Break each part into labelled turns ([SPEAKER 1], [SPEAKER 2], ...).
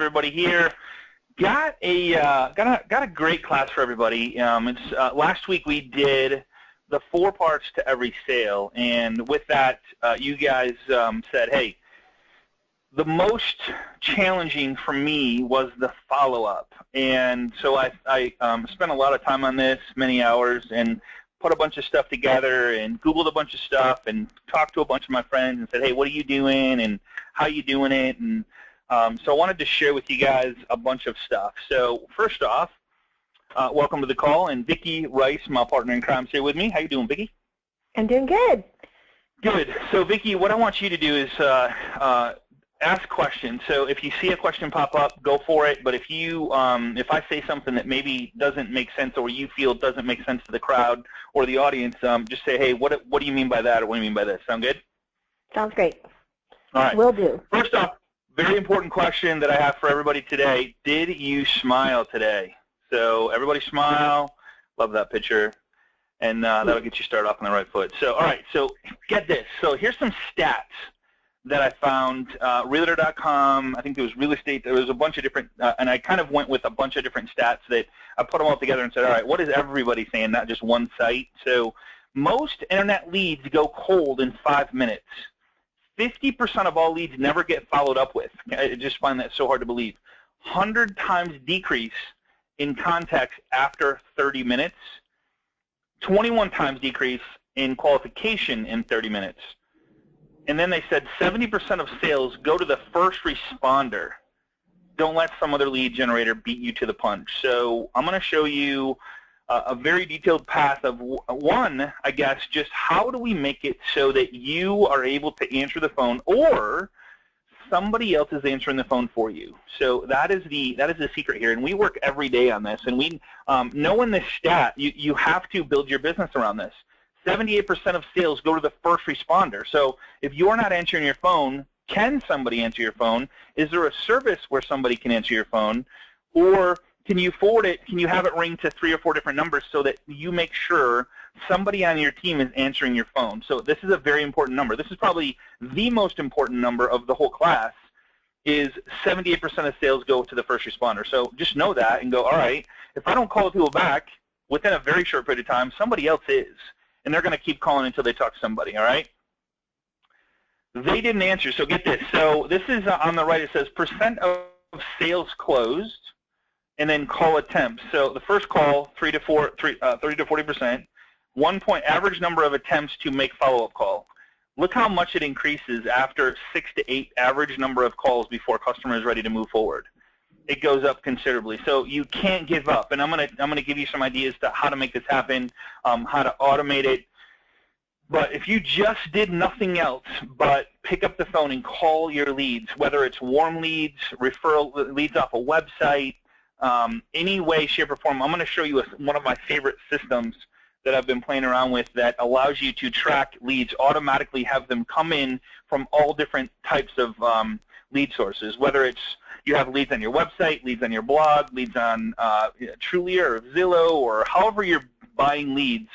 [SPEAKER 1] everybody here. Got a great class for everybody. Last week we did the 4 parts to every sale, and with that, you guys said, hey, the most challenging for me was the follow-up, and so I spent a lot of time on this, many hours, and put a bunch of stuff together and Googled a bunch of stuff and talked to a bunch of my friends and said, hey, what are you doing and how are you doing it? And so I wanted to share with you guys a bunch of stuff. So first off, welcome to the call. And Vicki Rice, my partner in crime, is here with me. How you doing, Vicki?
[SPEAKER 2] I'm doing good.
[SPEAKER 1] Good. So Vicki, what I want you to do is ask questions. So if you see a question pop up, go for it. But if I say something that maybe doesn't make sense or you feel doesn't make sense to the crowd or the audience, just say, hey, what do you mean by that or what do you mean by this? Sound good?
[SPEAKER 2] Sounds great.
[SPEAKER 1] All right.
[SPEAKER 2] Will do.
[SPEAKER 1] First off, very important question that I have for everybody today. Did you smile today? So everybody smile. Love that picture. And that'll get you started off on the right foot. So, all right. So get this. So here's some stats that I found, Realtor.com, I think there was real estate, there was a bunch of different, and I kind of went with a bunch of different stats that I put them all together and said, all right, what is everybody saying, not just one site? So most internet leads go cold in 5 minutes. 50% of all leads never get followed up with. I just find that so hard to believe. 100 times decrease in contacts after 30 minutes. 21 times decrease in qualification in 30 minutes. And then they said 70% of sales go to the first responder. Don't let some other lead generator beat you to the punch. So I'm going to show you a very detailed path of one, I guess, just how do we make it so that you are able to answer the phone or somebody else is answering the phone for you. So that is the secret here, and we work every day on this. And we knowing this stat, you have to build your business around this. 78% of sales go to the first responder. So if you're not answering your phone, can somebody answer your phone? Is there a service where somebody can answer your phone? Or can you forward it, can you have it ring to 3 or 4 different numbers so that you make sure somebody on your team is answering your phone? So this is a very important number. This is probably the most important number of the whole class, is 78% of sales go to the first responder. So just know that and go, all right, if I don't call the people back within a very short period of time, somebody else is. And they're going to keep calling until they talk to somebody, all right? They didn't answer, so get this. So this is on the right. It says percent of sales closed, and then call attempts. So the first call, 30 to 40%. 1 point average number of attempts to make follow-up call. Look how much it increases after 6 to 8 average number of calls before customer is ready to move forward. It goes up considerably. So you can't give up. And I'm gonna give you some ideas to how to make this happen, how to automate it. But if you just did nothing else but pick up the phone and call your leads, whether it's warm leads, referral leads off a website, any way, shape, or form, I'm going to show you one of my favorite systems that I've been playing around with that allows you to track leads, automatically have them come in from all different types of lead sources, whether it's you have leads on your website, leads on your blog, leads on Trulia or Zillow, or however you're buying leads,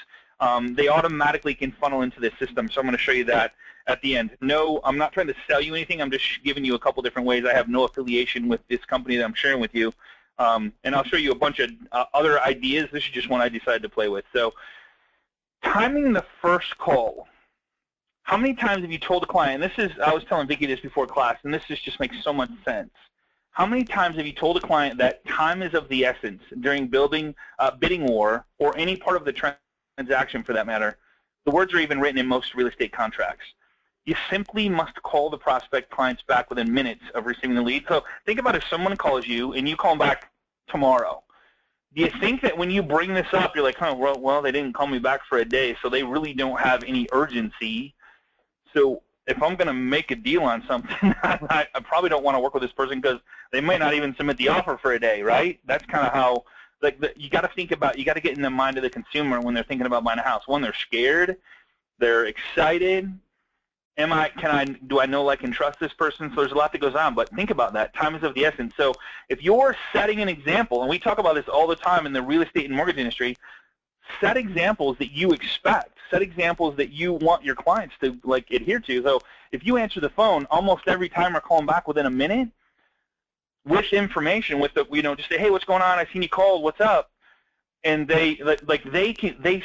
[SPEAKER 1] they automatically can funnel into this system. So I'm going to show you that at the end. No, I'm not trying to sell you anything. I'm just giving you a couple different ways. I have no affiliation with this company that I'm sharing with you. And I'll show you a bunch of other ideas. This is just one I decided to play with. So timing the first call. How many times have you told a client, and this is, I was telling Vicki this before class, and this just makes so much sense. How many times have you told a client that time is of the essence during bidding war or any part of the transaction for that matter? The words are even written in most real estate contracts. You simply must call the prospect clients back within minutes of receiving the lead. So think about if someone calls you and you call them back tomorrow. Do you think that when you bring this up, you're like, oh, well, they didn't call me back for a day, so they really don't have any urgency. So if I'm going to make a deal on something, I probably don't want to work with this person because they might not even submit the offer for a day, right? That's kind of how, like, you got to think about, you got to get in the mind of the consumer when they're thinking about buying a house. One, they're scared, they're excited. Do I know, like, and trust this person? So there's a lot that goes on, but think about that. Time is of the essence. So if you're setting an example, and we talk about this all the time in the real estate and mortgage industry, set examples that you expect. Set examples that you want your clients to, like, adhere to. So if you answer the phone almost every time or call them back within a minute, with information, with the, just say, hey, what's going on? I seen you called. What's up? And they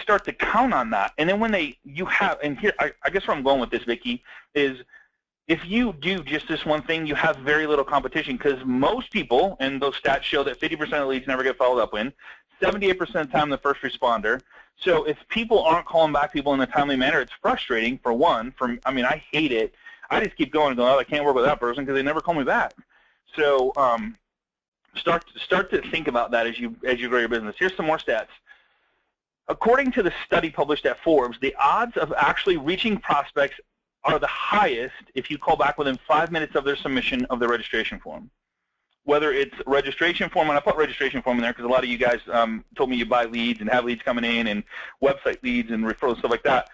[SPEAKER 1] start to count on that. And then when and here, I guess where I'm going with this, Vicki, is if you do just this one thing, you have very little competition, because most people, and those stats show that 50% of leads never get followed up in, 78% of the time the first responder. So if people aren't calling back people in a timely manner, it's frustrating, for one. I hate it. I just keep going and going, oh, I can't work with that person because they never call me back. So start to think about that as you grow your business. Here's some more stats. According to the study published at Forbes, the odds of actually reaching prospects are the highest if you call back within 5 minutes of their submission of the registration form. Whether it's registration form, and I put registration form in there because a lot of you guys told me you buy leads and have leads coming in and website leads and referrals, stuff like that.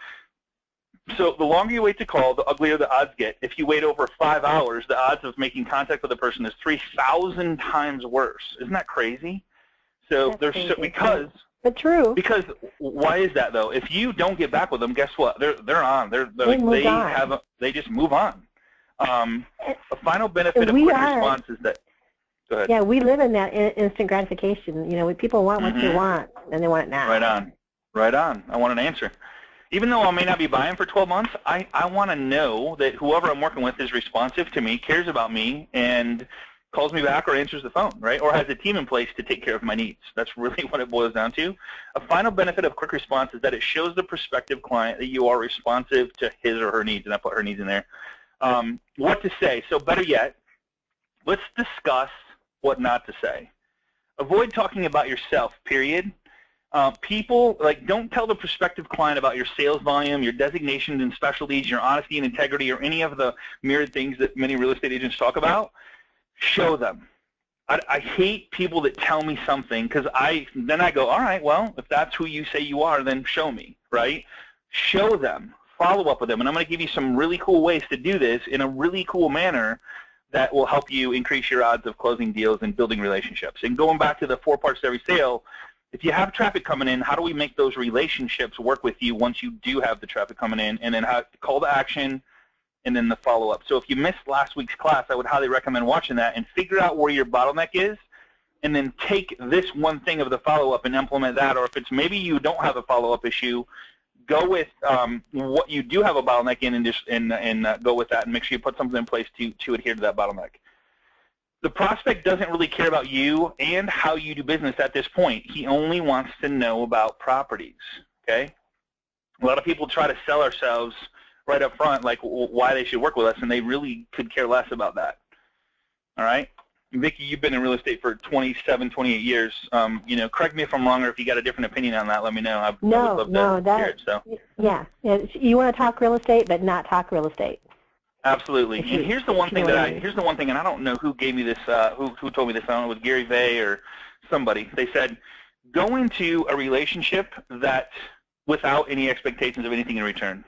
[SPEAKER 1] So the longer you wait to call, the uglier the odds get. If you wait over 5 hours, the odds of making contact with a person is 3,000 times worse. Isn't that crazy? So
[SPEAKER 2] That's crazy. But true.
[SPEAKER 1] Because why is that though? If you don't get back with them, guess what? They're on. They just move on. A final benefit of quick response is that. Go ahead.
[SPEAKER 2] Yeah, we live in that instant gratification. People want what they want, and they want it now.
[SPEAKER 1] Right on. I want an answer. Even though I may not be buying for 12 months, I want to know that whoever I'm working with is responsive to me, cares about me, and calls me back or answers the phone, right? Or has a team in place to take care of my needs. That's really what it boils down to. A final benefit of quick response is that it shows the prospective client that you are responsive to his or her needs, and I put her needs in there. What to say. So better yet, let's discuss what not to say. Avoid talking about yourself, period. People, don't tell the prospective client about your sales volume, your designations and specialties, your honesty and integrity, or any of the myriad things that many real estate agents talk about. Show them. I hate people that tell me something, because then I go, all right, well, if that's who you say you are, then show me, right? Show them. Follow up with them. And I'm going to give you some really cool ways to do this in a really cool manner that will help you increase your odds of closing deals and building relationships. And going back to the 4 parts to every sale, if you have traffic coming in, how do we make those relationships work with you once you do have the traffic coming in? And then call to action, and then the follow-up. So if you missed last week's class, I would highly recommend watching that and figure out where your bottleneck is, and then take this one thing of the follow-up and implement that. Or if it's maybe you don't have a follow-up issue, go with what you do have a bottleneck in, and go with that, and make sure you put something in place to adhere to that bottleneck. The prospect doesn't really care about you and how you do business at this point. He only wants to know about properties, okay? A lot of people try to sell ourselves right up front, like why they should work with us, and they really could care less about that, all right? Vicki, you've been in real estate for 27, 28 years. Correct me if I'm wrong, or if you got a different opinion on that, let me know. I would love to hear it, so.
[SPEAKER 2] Yeah, you want to talk real estate, but not talk real estate.
[SPEAKER 1] Absolutely. And here's the one thing and I don't know who gave me this, who told me this. I don't know, it was Gary Vay or somebody. They said, go into a relationship that without any expectations of anything in return.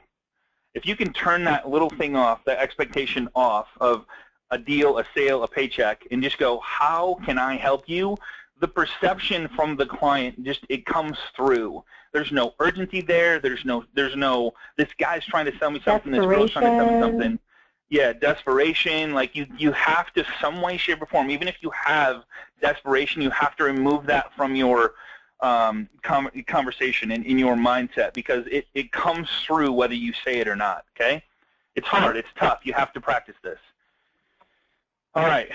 [SPEAKER 1] If you can turn that little thing off, that expectation off of a deal, a sale, a paycheck, and just go, how can I help you? The perception from the client, it comes through. There's no urgency there. There's no, this guy's trying to sell me something, this girl's trying to sell me something. Yeah, desperation. Like you have to, some way, shape, or form, even if you have desperation, you have to remove that from your conversation and in your mindset, because it comes through whether you say it or not, okay? It's hard. It's tough. You have to practice this. All right.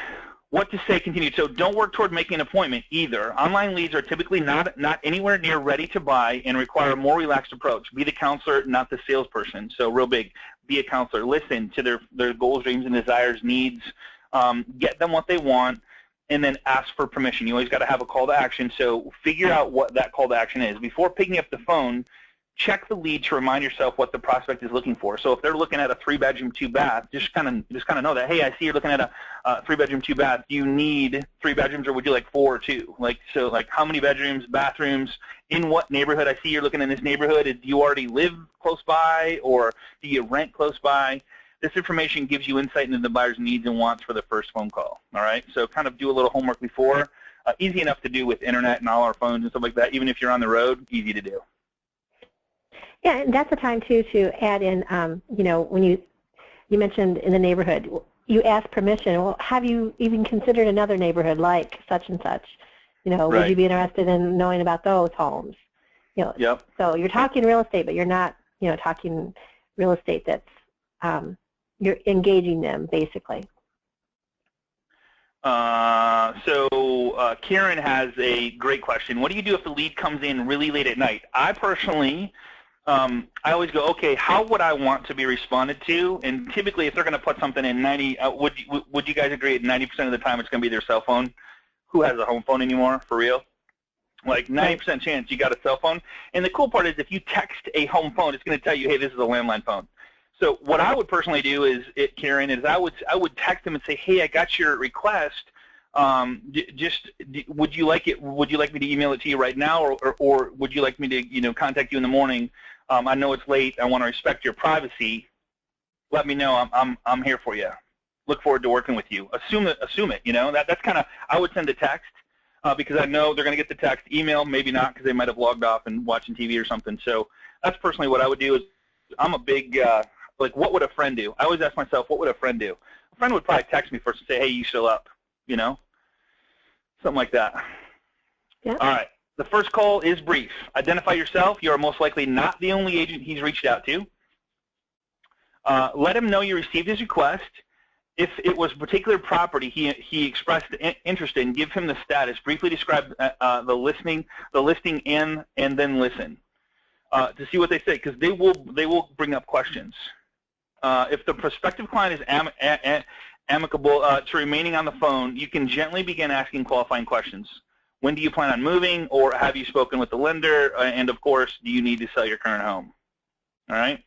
[SPEAKER 1] What to say continued. So don't work toward making an appointment either. Online leads are typically not anywhere near ready to buy and require a more relaxed approach. Be the counselor, not the salesperson. So real big, be a counselor. Listen to their goals, dreams, and desires, needs. Get them what they want, and then ask for permission. You always got to have a call to action. So figure out what that call to action is. Before picking up the phone, check the lead to remind yourself what the prospect is looking for. So if they're looking at a 3-bedroom, 2-bath, just kind of know that, hey, I see you're looking at a 3-bedroom, 2-bath. Do you need 3 bedrooms, or would you like 4 or 2? Like how many bedrooms, bathrooms, in what neighborhood? I see you're looking in this neighborhood. Do you already live close by, or do you rent close by? This information gives you insight into the buyer's needs and wants for the first phone call. All right, so kind of do a little homework before. Easy enough to do with internet and all our phones and stuff like that. Even if you're on the road, easy to do.
[SPEAKER 2] Yeah, and that's the time too to add in, when you mentioned in the neighborhood, you ask permission. Well, have you even considered another neighborhood like such and such? You know, would you be interested in knowing about those homes? You know,
[SPEAKER 1] Yep.
[SPEAKER 2] So you're talking real estate, but you're not, you know, talking real estate that's, you're engaging them, basically.
[SPEAKER 1] Karen has a great question. What do you do if the lead comes in really late at night? I personally, I always go, okay, how would I want to be responded to? And typically, if they're going to put something in, would you guys agree at 90% of the time it's going to be their cell phone? Who has a home phone anymore, for real? Like 90% chance you got a cell phone. And the cool part is if you text a home phone, it's going to tell you, hey, this is a landline phone. So what I would personally do is, Karen, is I would text them and say, hey, I got your request. Would you like it? Would you like me to email it to you right now, or would you like me to contact you in the morning? I know it's late. I want to respect your privacy. Let me know. I'm here for you. Look forward to working with you. Assume it. That's kind of, I would send a text because I know they're going to get the text. Email maybe not because they might have logged off and watching TV or something. So that's personally what I would do. Is I'm a big like, what would a friend do? I always ask myself, what would a friend do? A friend would probably text me first and say, hey, you still up? Something like that.
[SPEAKER 2] Yeah.
[SPEAKER 1] All right. The first call is brief. Identify yourself. You are most likely not the only agent he's reached out to. Let him know you received his request. If it was a particular property he expressed interest in, give him the status. Briefly describe the listing and then listen to see what they say, because they will bring up questions. If the prospective client is amicable to remaining on the phone, you can gently begin asking qualifying questions. When do you plan on moving, or have you spoken with the lender? And of course, do you need to sell your current home? All right.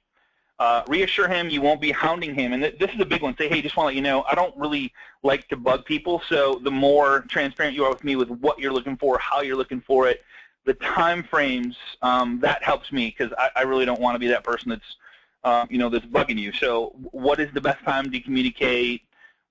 [SPEAKER 1] Reassure him you won't be hounding him. And this is a big one. Say, hey, just want to let you know, I don't really like to bug people, so the more transparent you are with me with what you're looking for, how you're looking for it, the time frames, that helps me, because I really don't want to be that person that's, that's bugging you. So what is the best time to communicate?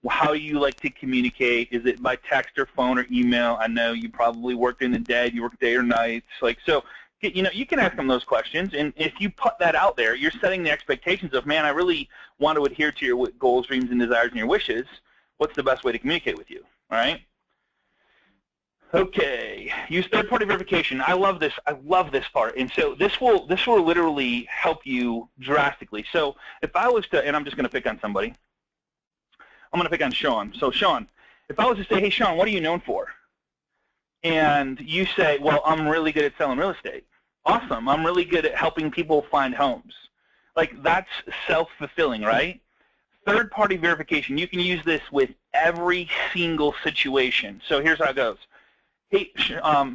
[SPEAKER 1] How do you like to communicate? Is it by text or phone or email? I know you probably work in the day, you work day or nights. So you can ask them those questions, and if you put that out there, you're setting the expectations of, man, I really want to adhere to your goals, dreams, and desires and your wishes. What's the best way to communicate with you? All right? Okay. Use third-party verification. I love this. I love this part. And so this will literally help you drastically. So if I was to, and I'm just going to pick on somebody. I'm going to pick on Sean. So Sean, if I was to say, hey, Sean, what are you known for? And you say, well, I'm really good at selling real estate. Awesome. I'm really good at helping people find homes. Like, that's self-fulfilling, right? Third-party verification. You can use this with every single situation. So here's how it goes. Hey,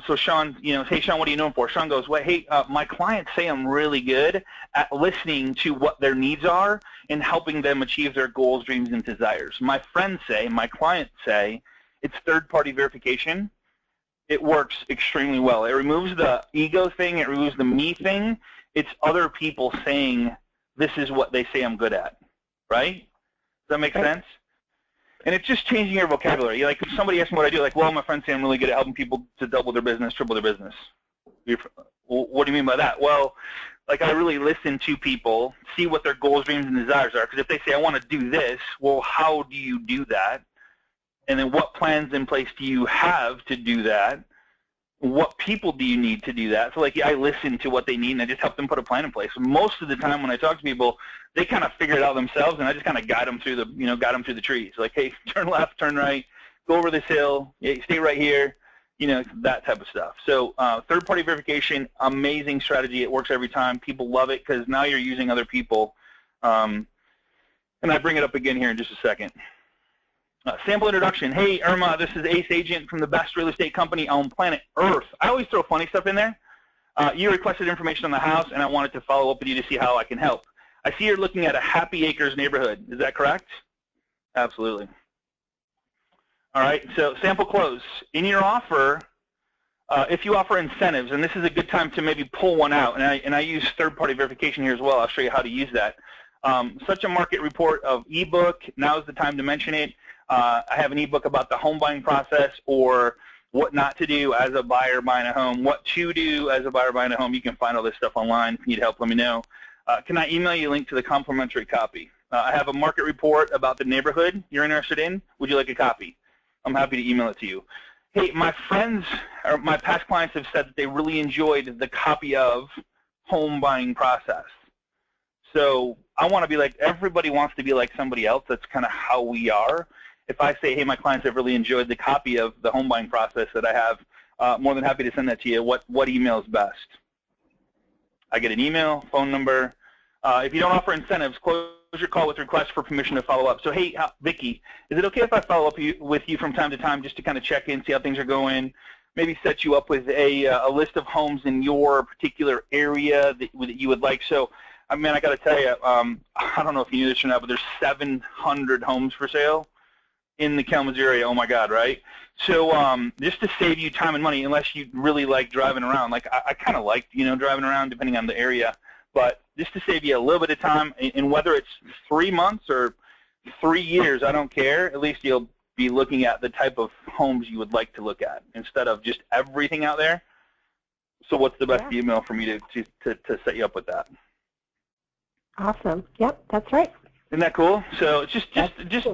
[SPEAKER 1] so Sean, hey, Sean, what are you known for? Sean goes, well, hey, my clients say I'm really good at listening to what their needs are and helping them achieve their goals, dreams, and desires. My friends say, my clients say, it's third-party verification. It works extremely well. It removes the ego thing. It removes the me thing. It's other people saying, this is what they say I'm good at, right? Does that make sense? And it's just changing your vocabulary. Like, if somebody asks me what I do, like, well, my friends say I'm really good at helping people to double their business, triple their business. What do you mean by that? Well, like, I really listen to people, see what their goals, dreams, and desires are. Because if they say, I want to do this, well, how do you do that? And then what plans in place do you have to do that? What people do you need to do that? So, like, I listen to what they need, and I just help them put a plan in place. Most of the time when I talk to people, they kind of figure it out themselves, and I just kind of guide them through the trees. Like, hey, turn left, turn right, go over this hill, stay right here, that type of stuff. So third-party verification, amazing strategy. It works every time. People love it because now you're using other people. And I bring it up again here in just a second. Sample introduction. Hey, Irma, this is Ace Agent from the best real estate company on planet Earth. I always throw funny stuff in there. You requested information on the house, and I wanted to follow up with you to see how I can help. I see you're looking at a Happy Acres neighborhood. Is that correct? Absolutely. All right, so sample close. In your offer, if you offer incentives, and this is a good time to maybe pull one out, and I use third-party verification here as well. I'll show you how to use that. Such a market report of ebook. Now is the time to mention it. I have an ebook about the home buying process, or what not to do as a buyer buying a home, what to do as a buyer buying a home. You can find all this stuff online. If you need help, let me know. Can I email you a link to the complimentary copy? I have a market report about the neighborhood you're interested in. Would you like a copy? I'm happy to email it to you. Hey, my friends or my past clients have said that they really enjoyed the copy of home buying process. So I want to be like, everybody wants to be like somebody else. That's kind of how we are. If I say, hey, my clients have really enjoyed the copy of the home buying process that I have, more than happy to send that to you. What email is best? I get an email, phone number. If you don't offer incentives, close your call with request for permission to follow up. So, hey, Vicki, is it okay if I follow up with you from time to time just to kind of check in, see how things are going, maybe set you up with a list of homes in your particular area that you would like? So, I mean, I got to tell you, I don't know if you knew this or not, but there's 700 homes for sale in the Kalamazoo area. Oh, my God, right? So just to save you time and money, unless you really like driving around, like I kind of like, driving around depending on the area, but just to save you a little bit of time, and whether it's 3 months or 3 years, I don't care, at least you'll be looking at the type of homes you would like to look at instead of just everything out there. So what's the best email for me to set you up with that?
[SPEAKER 2] Awesome. Yep, that's right.
[SPEAKER 1] Isn't that cool? So just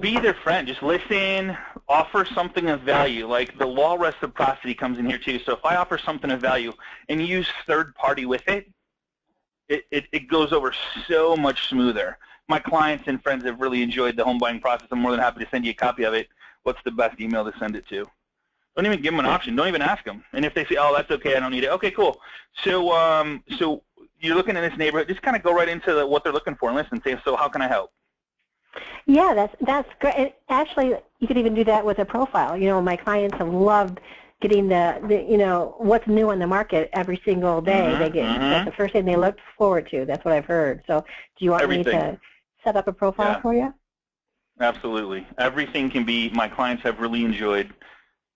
[SPEAKER 1] be their friend. Just listen, offer something of value. Like the law of reciprocity comes in here too. So if I offer something of value and use third party with it, it goes over so much smoother. My clients and friends have really enjoyed the home buying process. I'm more than happy to send you a copy of it. What's the best email to send it to? Don't even give them an option. Don't even ask them. And if they say, oh, that's okay, I don't need it. Okay, cool. So so you're looking in this neighborhood. Just kind of go right into what they're looking for and listen. Say, so how can I help?
[SPEAKER 2] Yeah, that's great. And actually, you could even do that with a profile. My clients have loved getting the what's new on the market every single day. They get that's the first thing they look forward to. That's what I've heard. So, do you want me to set up a profile for you?
[SPEAKER 1] Absolutely. Everything can be. My clients have really enjoyed.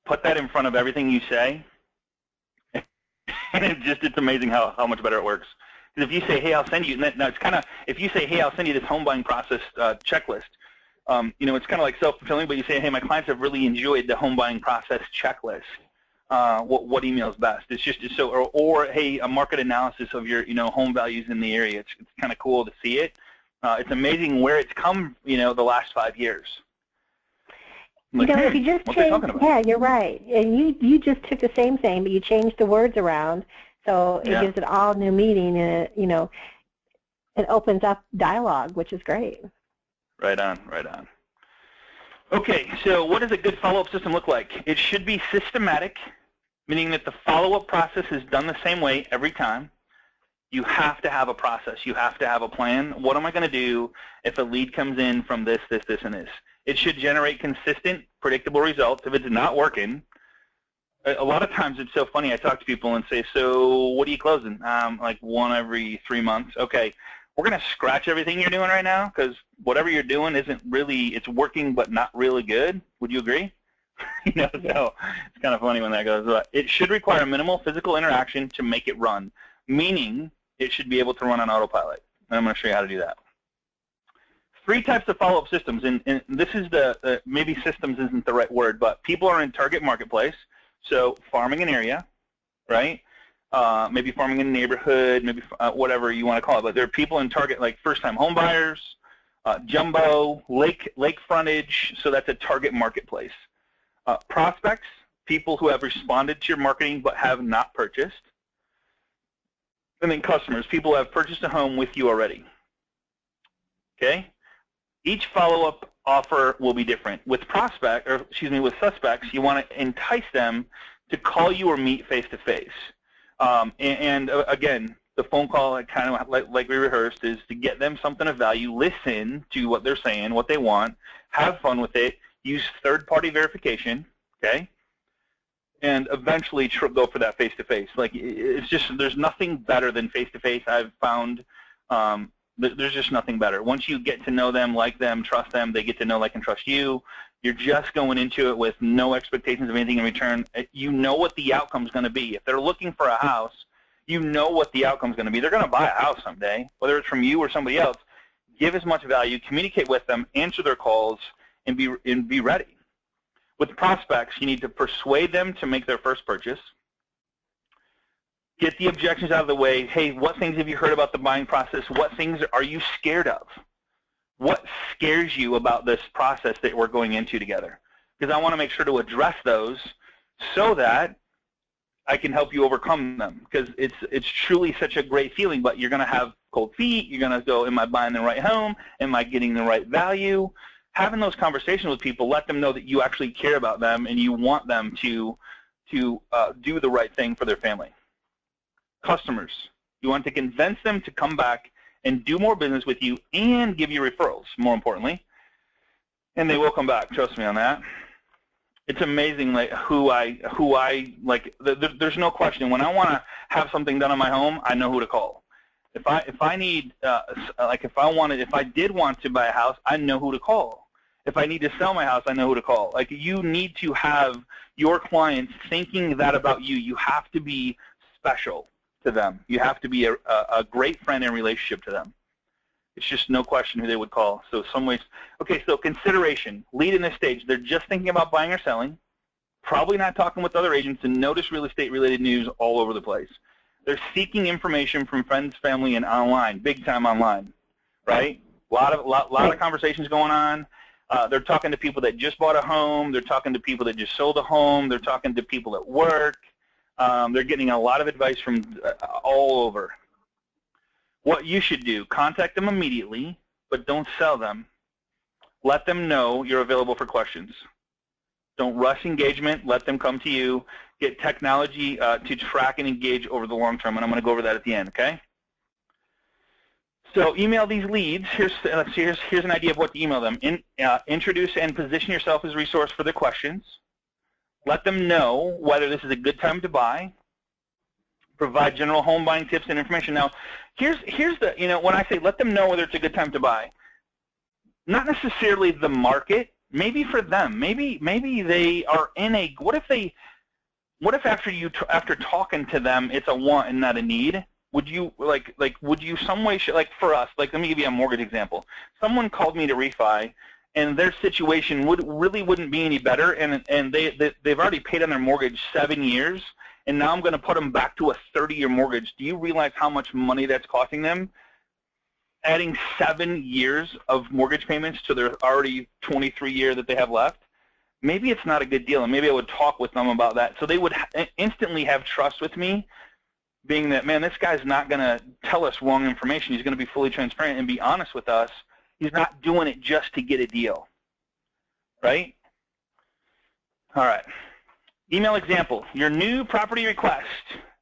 [SPEAKER 1] Put that in front of everything you say, and it's amazing how much better it works. If you say, hey, I'll send you, now it's kind of, if you say, hey, I'll send you this home buying process checklist, it's kind of like self-fulfilling, but you say, hey, my clients have really enjoyed the home buying process checklist. What email is best? It's just so, or hey, a market analysis of your, home values in the area. It's kind of cool to see it. It's amazing where it's come, the last 5 years. Like,
[SPEAKER 2] if you just change, yeah, you're right. And you just took the same thing, but you changed the words around. So it gives it all new meaning, and it opens up dialogue, which is great.
[SPEAKER 1] Right on, right on. Okay, so what does a good follow-up system look like? It should be systematic, meaning that the follow-up process is done the same way every time. You have to have a process. You have to have a plan. What am I going to do if a lead comes in from this, this, this, and this? It should generate consistent, predictable results. If it's not working, a lot of times it's so funny. I talk to people and say, so what are you closing? Like 1 every 3 months. Okay, we're going to scratch everything you're doing right now because whatever you're doing isn't really, it's working but not really good. Would you agree? So it's kind of funny when that goes. It should require minimal physical interaction to make it run, meaning it should be able to run on autopilot. And I'm going to show you how to do that. 3 types of follow-up systems, and this is maybe systems isn't the right word, but people are in target marketplace. So farming an area, right? Maybe farming in a neighborhood, maybe whatever you want to call it. But there are people in target like first-time home buyers, jumbo, lake frontage. So that's a target marketplace. Prospects, people who have responded to your marketing but have not purchased. And then customers, people who have purchased a home with you already. Okay? Each follow-up offer will be different. With suspects, you want to entice them to call you or meet face-to-face. And again, the phone call, kind of like we rehearsed, is to get them something of value, listen to what they're saying, what they want, have fun with it, use third-party verification, okay, and eventually go for that face-to-face. Like, it's just, there's nothing better than face-to-face. I've found there's just nothing better. Once you get to know them, like them, trust them, they get to know, like, and trust you. You're just going into it with no expectations of anything in return. You know what the outcome's going to be. If they're looking for a house, you know what the outcome's going to be. They're going to buy a house someday, whether it's from you or somebody else. Give as much value, communicate with them, answer their calls, and be ready. With prospects, you need to persuade them to make their first purchase. Get the objections out of the way. Hey, what things have you heard about the buying process? What things are you scared of? What scares you about this process that we're going into together? Because I want to make sure to address those so that I can help you overcome them, because it's truly such a great feeling, but you're going to have cold feet. You're going to go, am I buying the right home? Am I getting the right value? Having those conversations with people, let them know that you actually care about them and you want them to do the right thing for their family. Customers, you want to convince them to come back and do more business with you and give you referrals, more importantly. And they will come back, trust me on that. It's amazing, like who I like. There's no question. When I want to have something done on my home, I know who to call. If I need if I did want to buy a house, I know who to call. If I need to sell my house, I know who to call. Like, you need to have your clients thinking that about you. You have to be special to them. You have to be a great friend and relationship to them. It's just no question who they would call. So some ways, okay, so consideration, lead in this stage. They're just thinking about buying or selling, probably not talking with other agents, and notice real estate related news all over the place. They're seeking information from friends, family, and online, big time online, right? A lot of conversations going on. They're talking to people that just bought a home. They're talking to people that just sold a home. They're talking to people at work. They're getting a lot of advice from all over. What you should do, contact them immediately, but don't sell them. Let them know you're available for questions. Don't rush engagement. Let them come to you. Get technology to track and engage over the long term, and I'm going to go over that at the end, okay? So email these leads. Here's an idea of what to email them. Introduce and position yourself as a resource for their questions. Let them know whether this is a good time to buy. Provide general home buying tips and information. Now, here's the, when I say let them know whether it's a good time to buy, not necessarily the market, maybe for them, maybe they are in a, what if after talking to them, it's a want and not a need? Would you, would you some way, like for us, like let me give you a mortgage example. Someone called me to refi, and their situation wouldn't be any better, and they've already paid on their mortgage 7 years, and now I'm going to put them back to a 30-year mortgage. Do you realize how much money that's costing them? Adding 7 years of mortgage payments to their already 23-year that they have left? Maybe it's not a good deal, and maybe I would talk with them about that. So they would instantly have trust with me, being that, man, this guy's not going to tell us wrong information. He's going to be fully transparent and be honest with us. He's not doing it just to get a deal, right? All right. Email example, your new property request,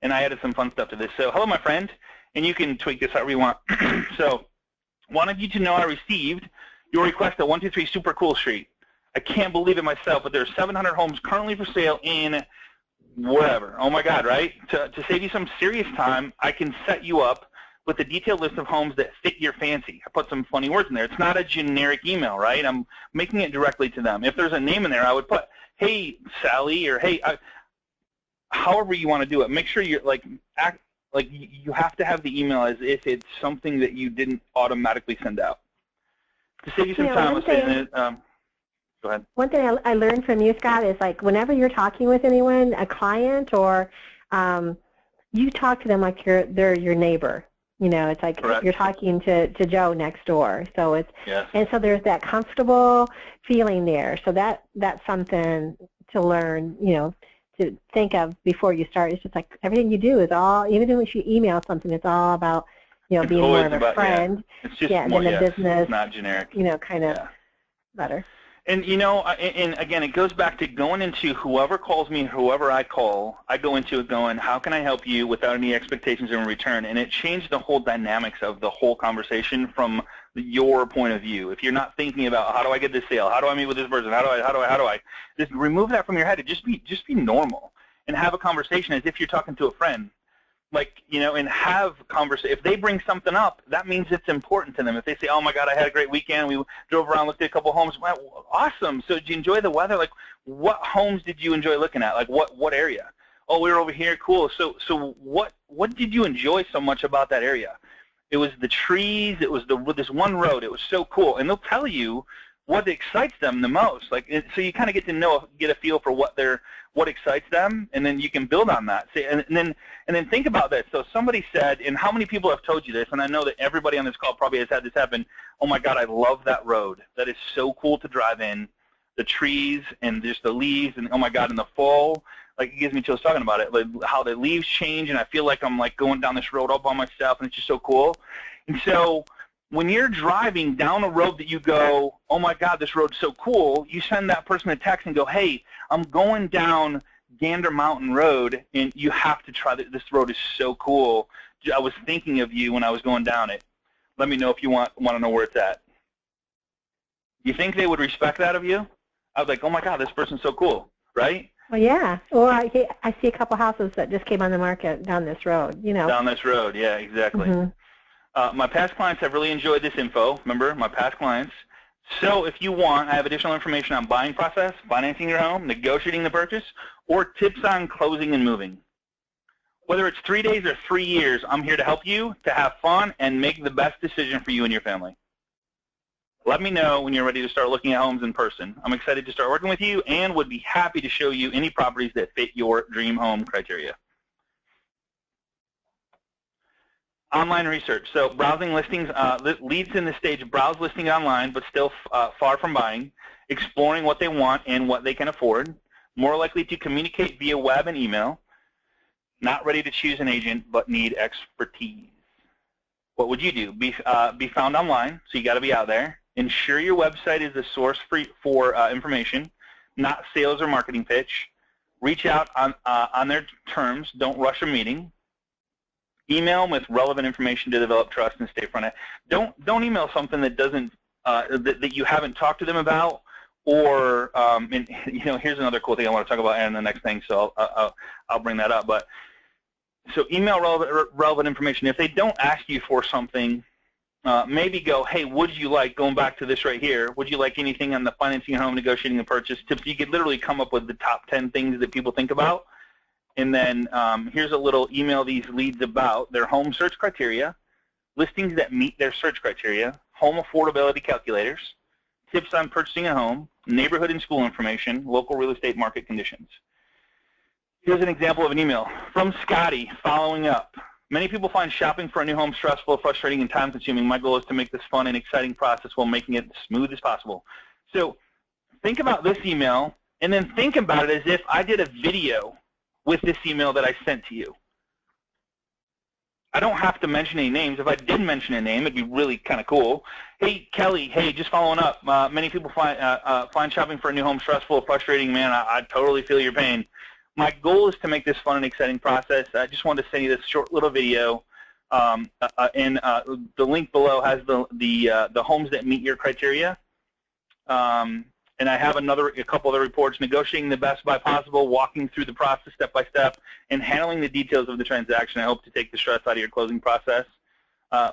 [SPEAKER 1] and I added some fun stuff to this. So, hello, my friend, and you can tweak this however you want. So, wanted you to know I received your request at 123 Super Cool Street. I can't believe it myself, but there are 700 homes currently for sale in whatever. Oh, my God, right? To save you some serious time, I can set you up with a detailed list of homes that fit your fancy. I put some funny words in there. It's not a generic email, right? I'm making it directly to them. If there's a name in there, I would put, hey, Sally, or hey, however you want to do it. Make sure you're act like you have to have the email as if it's something that you didn't automatically send out. To save you some time, let's say, go ahead. One
[SPEAKER 2] thing I learned from you, Scott, is like whenever you're talking with anyone, a client, or you talk to them like they're your neighbor. It's like Correct. You're talking to Joe next door. So it's yes. And so there's that comfortable feeling there. So that's something to learn, to think of before you start. It's just like everything you do is all, even if you email something, it's all about, being more of a friend.
[SPEAKER 1] Yeah. It's just more,
[SPEAKER 2] the business.
[SPEAKER 1] It's not generic.
[SPEAKER 2] Kind of better.
[SPEAKER 1] And, and again, it goes back to going into whoever calls me, whoever I call, I go into it going, how can I help you without any expectations in return? And it changed the whole dynamics of the whole conversation from your point of view. If you're not thinking about how do I get this sale, how do I meet with this person, how do I, just remove that from your head and just be normal and have a conversation as if you're talking to a friend. And have conversation. If they bring something up, that means it's important to them. If they say, oh, my God, I had a great weekend. We drove around, looked at a couple homes. Wow, awesome. So did you enjoy the weather? What homes did you enjoy looking at? What area? Oh, we were over here. Cool. So what did you enjoy so much about that area? It was the trees. It was this one road. It was so cool. And they'll tell you what excites them the most. So you kind of get a feel for what excites them, and then you can build on that. See, and then think about this. So somebody said, and how many people have told you this? And I know that everybody on this call probably has had this happen. Oh my God, I love that road. That is so cool to drive in. The trees and just the leaves, and oh my God, in the fall, like it gives me chills talking about it. Like how the leaves change, and I feel like I'm like going down this road all by myself, and it's just so cool. And so when you're driving down a road that you go, oh my God, this road's so cool, you send that person a text and go, hey, I'm going down Gander Mountain Road, and you have to try this. This road is so cool. I was thinking of you when I was going down it. Let me know if you want to know where it's at. You think they would respect that of you? I was like, oh my God, this person's so cool, right?
[SPEAKER 2] Well, yeah. Well, I see a couple houses that just came on the market down this road, you know.
[SPEAKER 1] Down this road, yeah, exactly.
[SPEAKER 2] Mm-hmm.
[SPEAKER 1] My past clients have really enjoyed this info. Remember, my past clients. So if you want, I have additional information on buying process, financing your home, negotiating the purchase, or tips on closing and moving. Whether it's 3 days or 3 years, I'm here to help you to have fun and make the best decision for you and your family. Let me know when you're ready to start looking at homes in person. I'm excited to start working with you and would be happy to show you any properties that fit your dream home criteria. Online research. So browsing listings leads in the stage of browse listing online, but still far from buying, exploring what they want and what they can afford, more likely to communicate via web and email, not ready to choose an agent, but need expertise. What would you do? Be found online, so you got to be out there. Ensure your website is the source for information, not sales or marketing pitch. Reach out on their terms. Don't rush a meeting. Email them with relevant information to develop trust and stay front end. Don't email something that doesn't that you haven't talked to them about. Or and you know, here's another cool thing I want to talk about in the next thing. So I'll bring that up. But so email relevant information. If they don't ask you for something, maybe go, hey, would you like, going back to this right here, would you like anything on the financing your home, negotiating the purchase tips? You could literally come up with the top 10 things that people think about. And then here's a little email these leads about their home search criteria, listings that meet their search criteria, home affordability calculators, tips on purchasing a home, neighborhood and school information, local real estate market conditions. Here's an example of an email from Scotty following up. Many people find shopping for a new home stressful, frustrating, and time-consuming. My goal is to make this fun and exciting process while making it as smooth as possible. So think about this email, and then think about it as if I did a video with this email that I sent to you. I don't have to mention any names. If I did mention a name, it'd be really kind of cool. Hey, Kelly, hey, just following up. Many people find shopping for a new home stressful, frustrating. Man, I totally feel your pain. My goal is to make this fun and exciting process. I just wanted to send you this short little video, and the link below has the homes that meet your criteria. And I have a couple other reports: negotiating the best buy possible, walking through the process step by step, and handling the details of the transaction. I hope to take the stress out of your closing process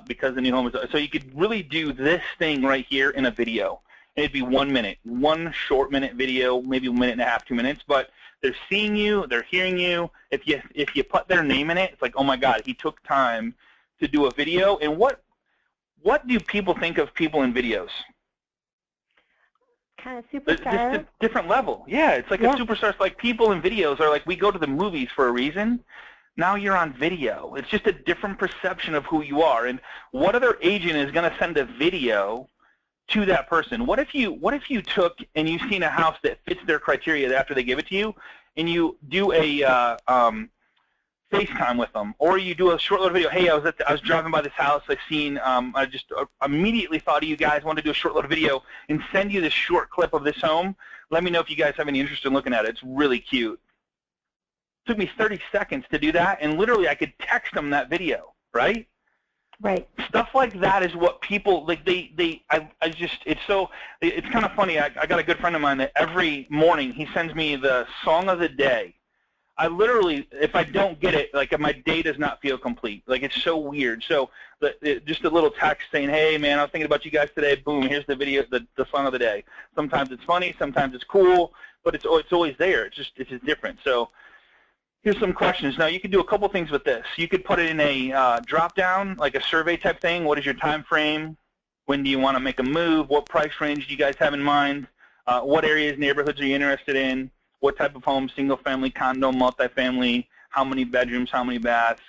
[SPEAKER 1] because the new home is. So you could really do this thing right here in a video. It'd be 1 minute, one short minute video, maybe 1.5 minutes, 2 minutes, but they're seeing you, they're hearing you. If you put their name in it, it's like, oh my God, he took time to do a video. And what do people think of people in videos?
[SPEAKER 2] Kind of superstar.
[SPEAKER 1] Just a different level. Yeah, it's like a superstar. It's like people in videos are like, we go to the movies for a reason. Now you're on video. It's just a different perception of who you are. And what other agent is going to send a video to that person? What if you took and you've seen a house that fits their criteria after they give it to you, and you do a FaceTime with them, or you do a short little video? Hey, I was driving by this house. I seen. I just immediately thought of you guys. Wanted to do a short little video and send you this short clip of this home. Let me know if you guys have any interest in looking at it. It's really cute. It took me 30 seconds to do that, and literally I could text them that video, right?
[SPEAKER 2] Right.
[SPEAKER 1] Stuff like that is what people like. It's kind of funny. I got a good friend of mine that every morning he sends me the song of the day. I literally, if I don't get it, like my day does not feel complete. Like it's so weird. So just a little text saying, hey man, I was thinking about you guys today. Boom, here's the video, the song of the day. Sometimes it's funny, sometimes it's cool, but it's always there. It's just different. So here's some questions. Now you could do a couple things with this. You could put it in a drop down, like a survey type thing. What is your time frame? When do you want to make a move? What price range do you guys have in mind? What areas, neighborhoods are you interested in? What type of home, single family, condo, multifamily? How many bedrooms, how many baths?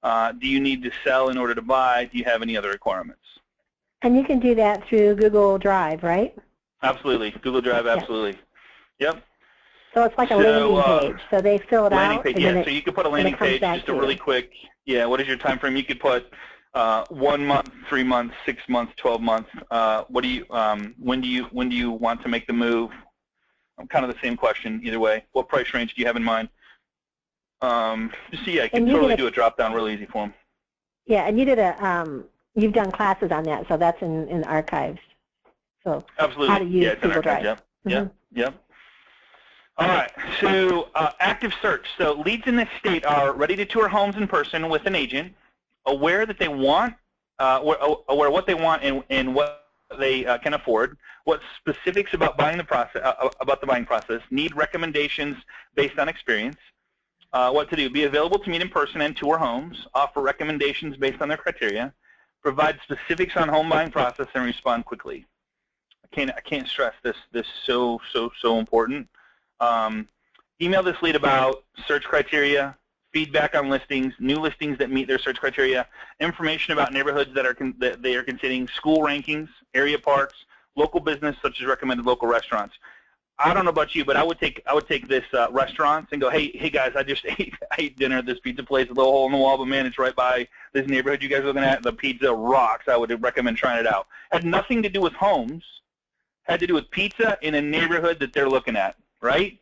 [SPEAKER 1] Do you need to sell in order to buy? Do you have any other requirements?
[SPEAKER 2] And you can do that through Google Drive, right?
[SPEAKER 1] Absolutely. Google Drive, absolutely. Yeah. Yep.
[SPEAKER 2] So it's like a landing page. So they fill it
[SPEAKER 1] landing
[SPEAKER 2] out.
[SPEAKER 1] Page, yeah. So you could put a landing page, just a really quick, what is your time frame? You could put 1 month, 3 months, 6 months, 12 months. What do you, when do you want to make the move? Kind of the same question either way. What price range do you have in mind? Just see, I can totally do a drop down real easy for them.
[SPEAKER 2] Yeah, and you did you've done classes on that, so that's in the archives. So
[SPEAKER 1] absolutely,
[SPEAKER 2] how to use Google Drive.
[SPEAKER 1] Yep. All right, so active search. So leads in this state are ready to tour homes in person with an agent, aware that they want, aware what they want and what they can afford, what specifics about buying the buying process, need recommendations based on experience, what to do, be available to meet in person and tour homes, offer recommendations based on their criteria, provide specifics on home buying process, and respond quickly. I can't stress this so important. Email this lead about search criteria, feedback on listings, new listings that meet their search criteria, information about neighborhoods that they are considering, school rankings, area parks, local business such as recommended local restaurants. I don't know about you, but I would take this restaurants and go, hey guys, I just ate dinner at this pizza place, a little hole in the wall, but man, it's right by this neighborhood you guys are looking at. The pizza rocks. I would recommend trying it out. Had nothing to do with homes. Had to do with pizza in a neighborhood that they're looking at, right?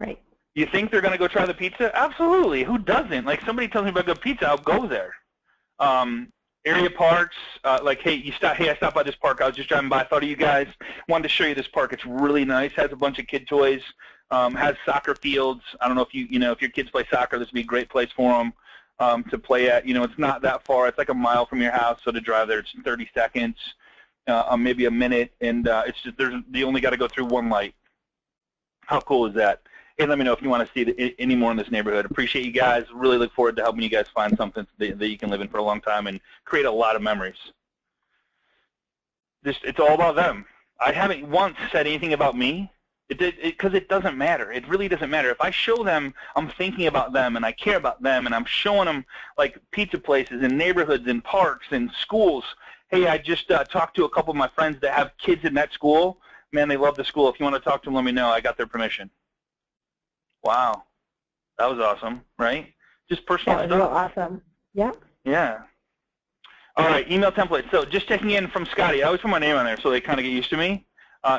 [SPEAKER 2] Right.
[SPEAKER 1] You think they're going to go try the pizza? Absolutely. Who doesn't? Like, somebody tells me about good pizza, I'll go there. Area parks, like, hey, I stopped by this park. I was just driving by. I thought of you guys. Wanted to show you this park. It's really nice. Has a bunch of kid toys. Has soccer fields. I don't know if if your kids play soccer, this would be a great place for them to play at. It's not that far. It's like a mile from your house, so to drive there, it's 30 seconds. Maybe a minute, and it's just you only got to go through one light. How cool is that? And let me know if you want to see any more in this neighborhood. Appreciate you guys. Really look forward to helping you guys find something that you can live in for a long time and create a lot of memories. It's all about them. I haven't once said anything about me because it doesn't matter. It really doesn't matter. If I show them I'm thinking about them and I care about them and I'm showing them like pizza places and neighborhoods and parks and schools. Hey, I just talked to a couple of my friends that have kids in that school. Man, they love the school. If you want to talk to them, let me know. I got their permission. Wow. That was awesome, right? Just personal stuff.
[SPEAKER 2] That was real awesome. Yeah.
[SPEAKER 1] Yeah. All right, email template. So just checking in from Scotty. I always put my name on there so they kind of get used to me.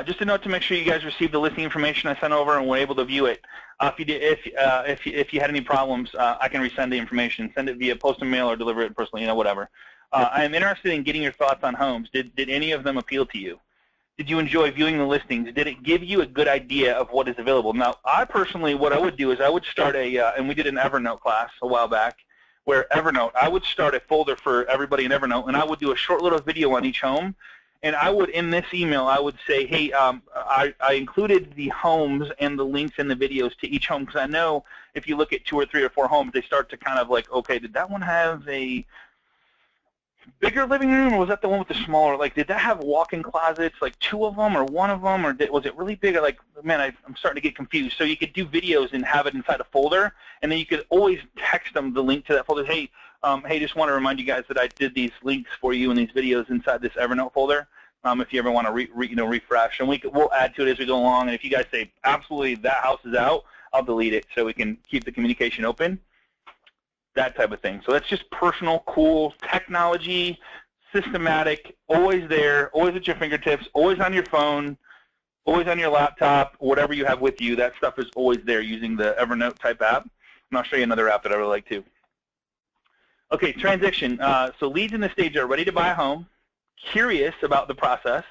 [SPEAKER 1] Just a note to make sure you guys received the listing information I sent over and were able to view it. If you had any problems, I can resend the information. Send it via post and mail or deliver it personally, whatever. I am interested in getting your thoughts on homes. Did any of them appeal to you? Did you enjoy viewing the listings? Did it give you a good idea of what is available? Now, I personally, what I would do is I would start and we did an Evernote class a while back, where Evernote, I would start a folder for everybody in Evernote, and I would do a short little video on each home. And I would, in this email, I would say, hey, I included the homes and the links in the videos to each home, because I know if you look at 2 or 3 or 4 homes, they start to kind of like, okay, did that one have a bigger living room, or was that the one with the smaller? Like, did that have walk-in closets, like 2 of them or 1 of them, or was it really big? Like, man, I'm starting to get confused. So you could do videos and have it inside a folder, and then you could always text them the link to that folder. Hey, just want to remind you guys that I did these links for you in these videos inside this Evernote folder. If you ever want to refresh, and we'll add to it as we go along. And if you guys say absolutely that house is out, I'll delete it so we can keep the communication open. That type of thing. So that's just personal, cool technology, systematic, always there, always at your fingertips, always on your phone, always on your laptop, whatever you have with you. That stuff is always there using the Evernote type app. And I'll show you another app that I really like too. Okay, transition. So leads in this stage are ready to buy a home, curious about the process,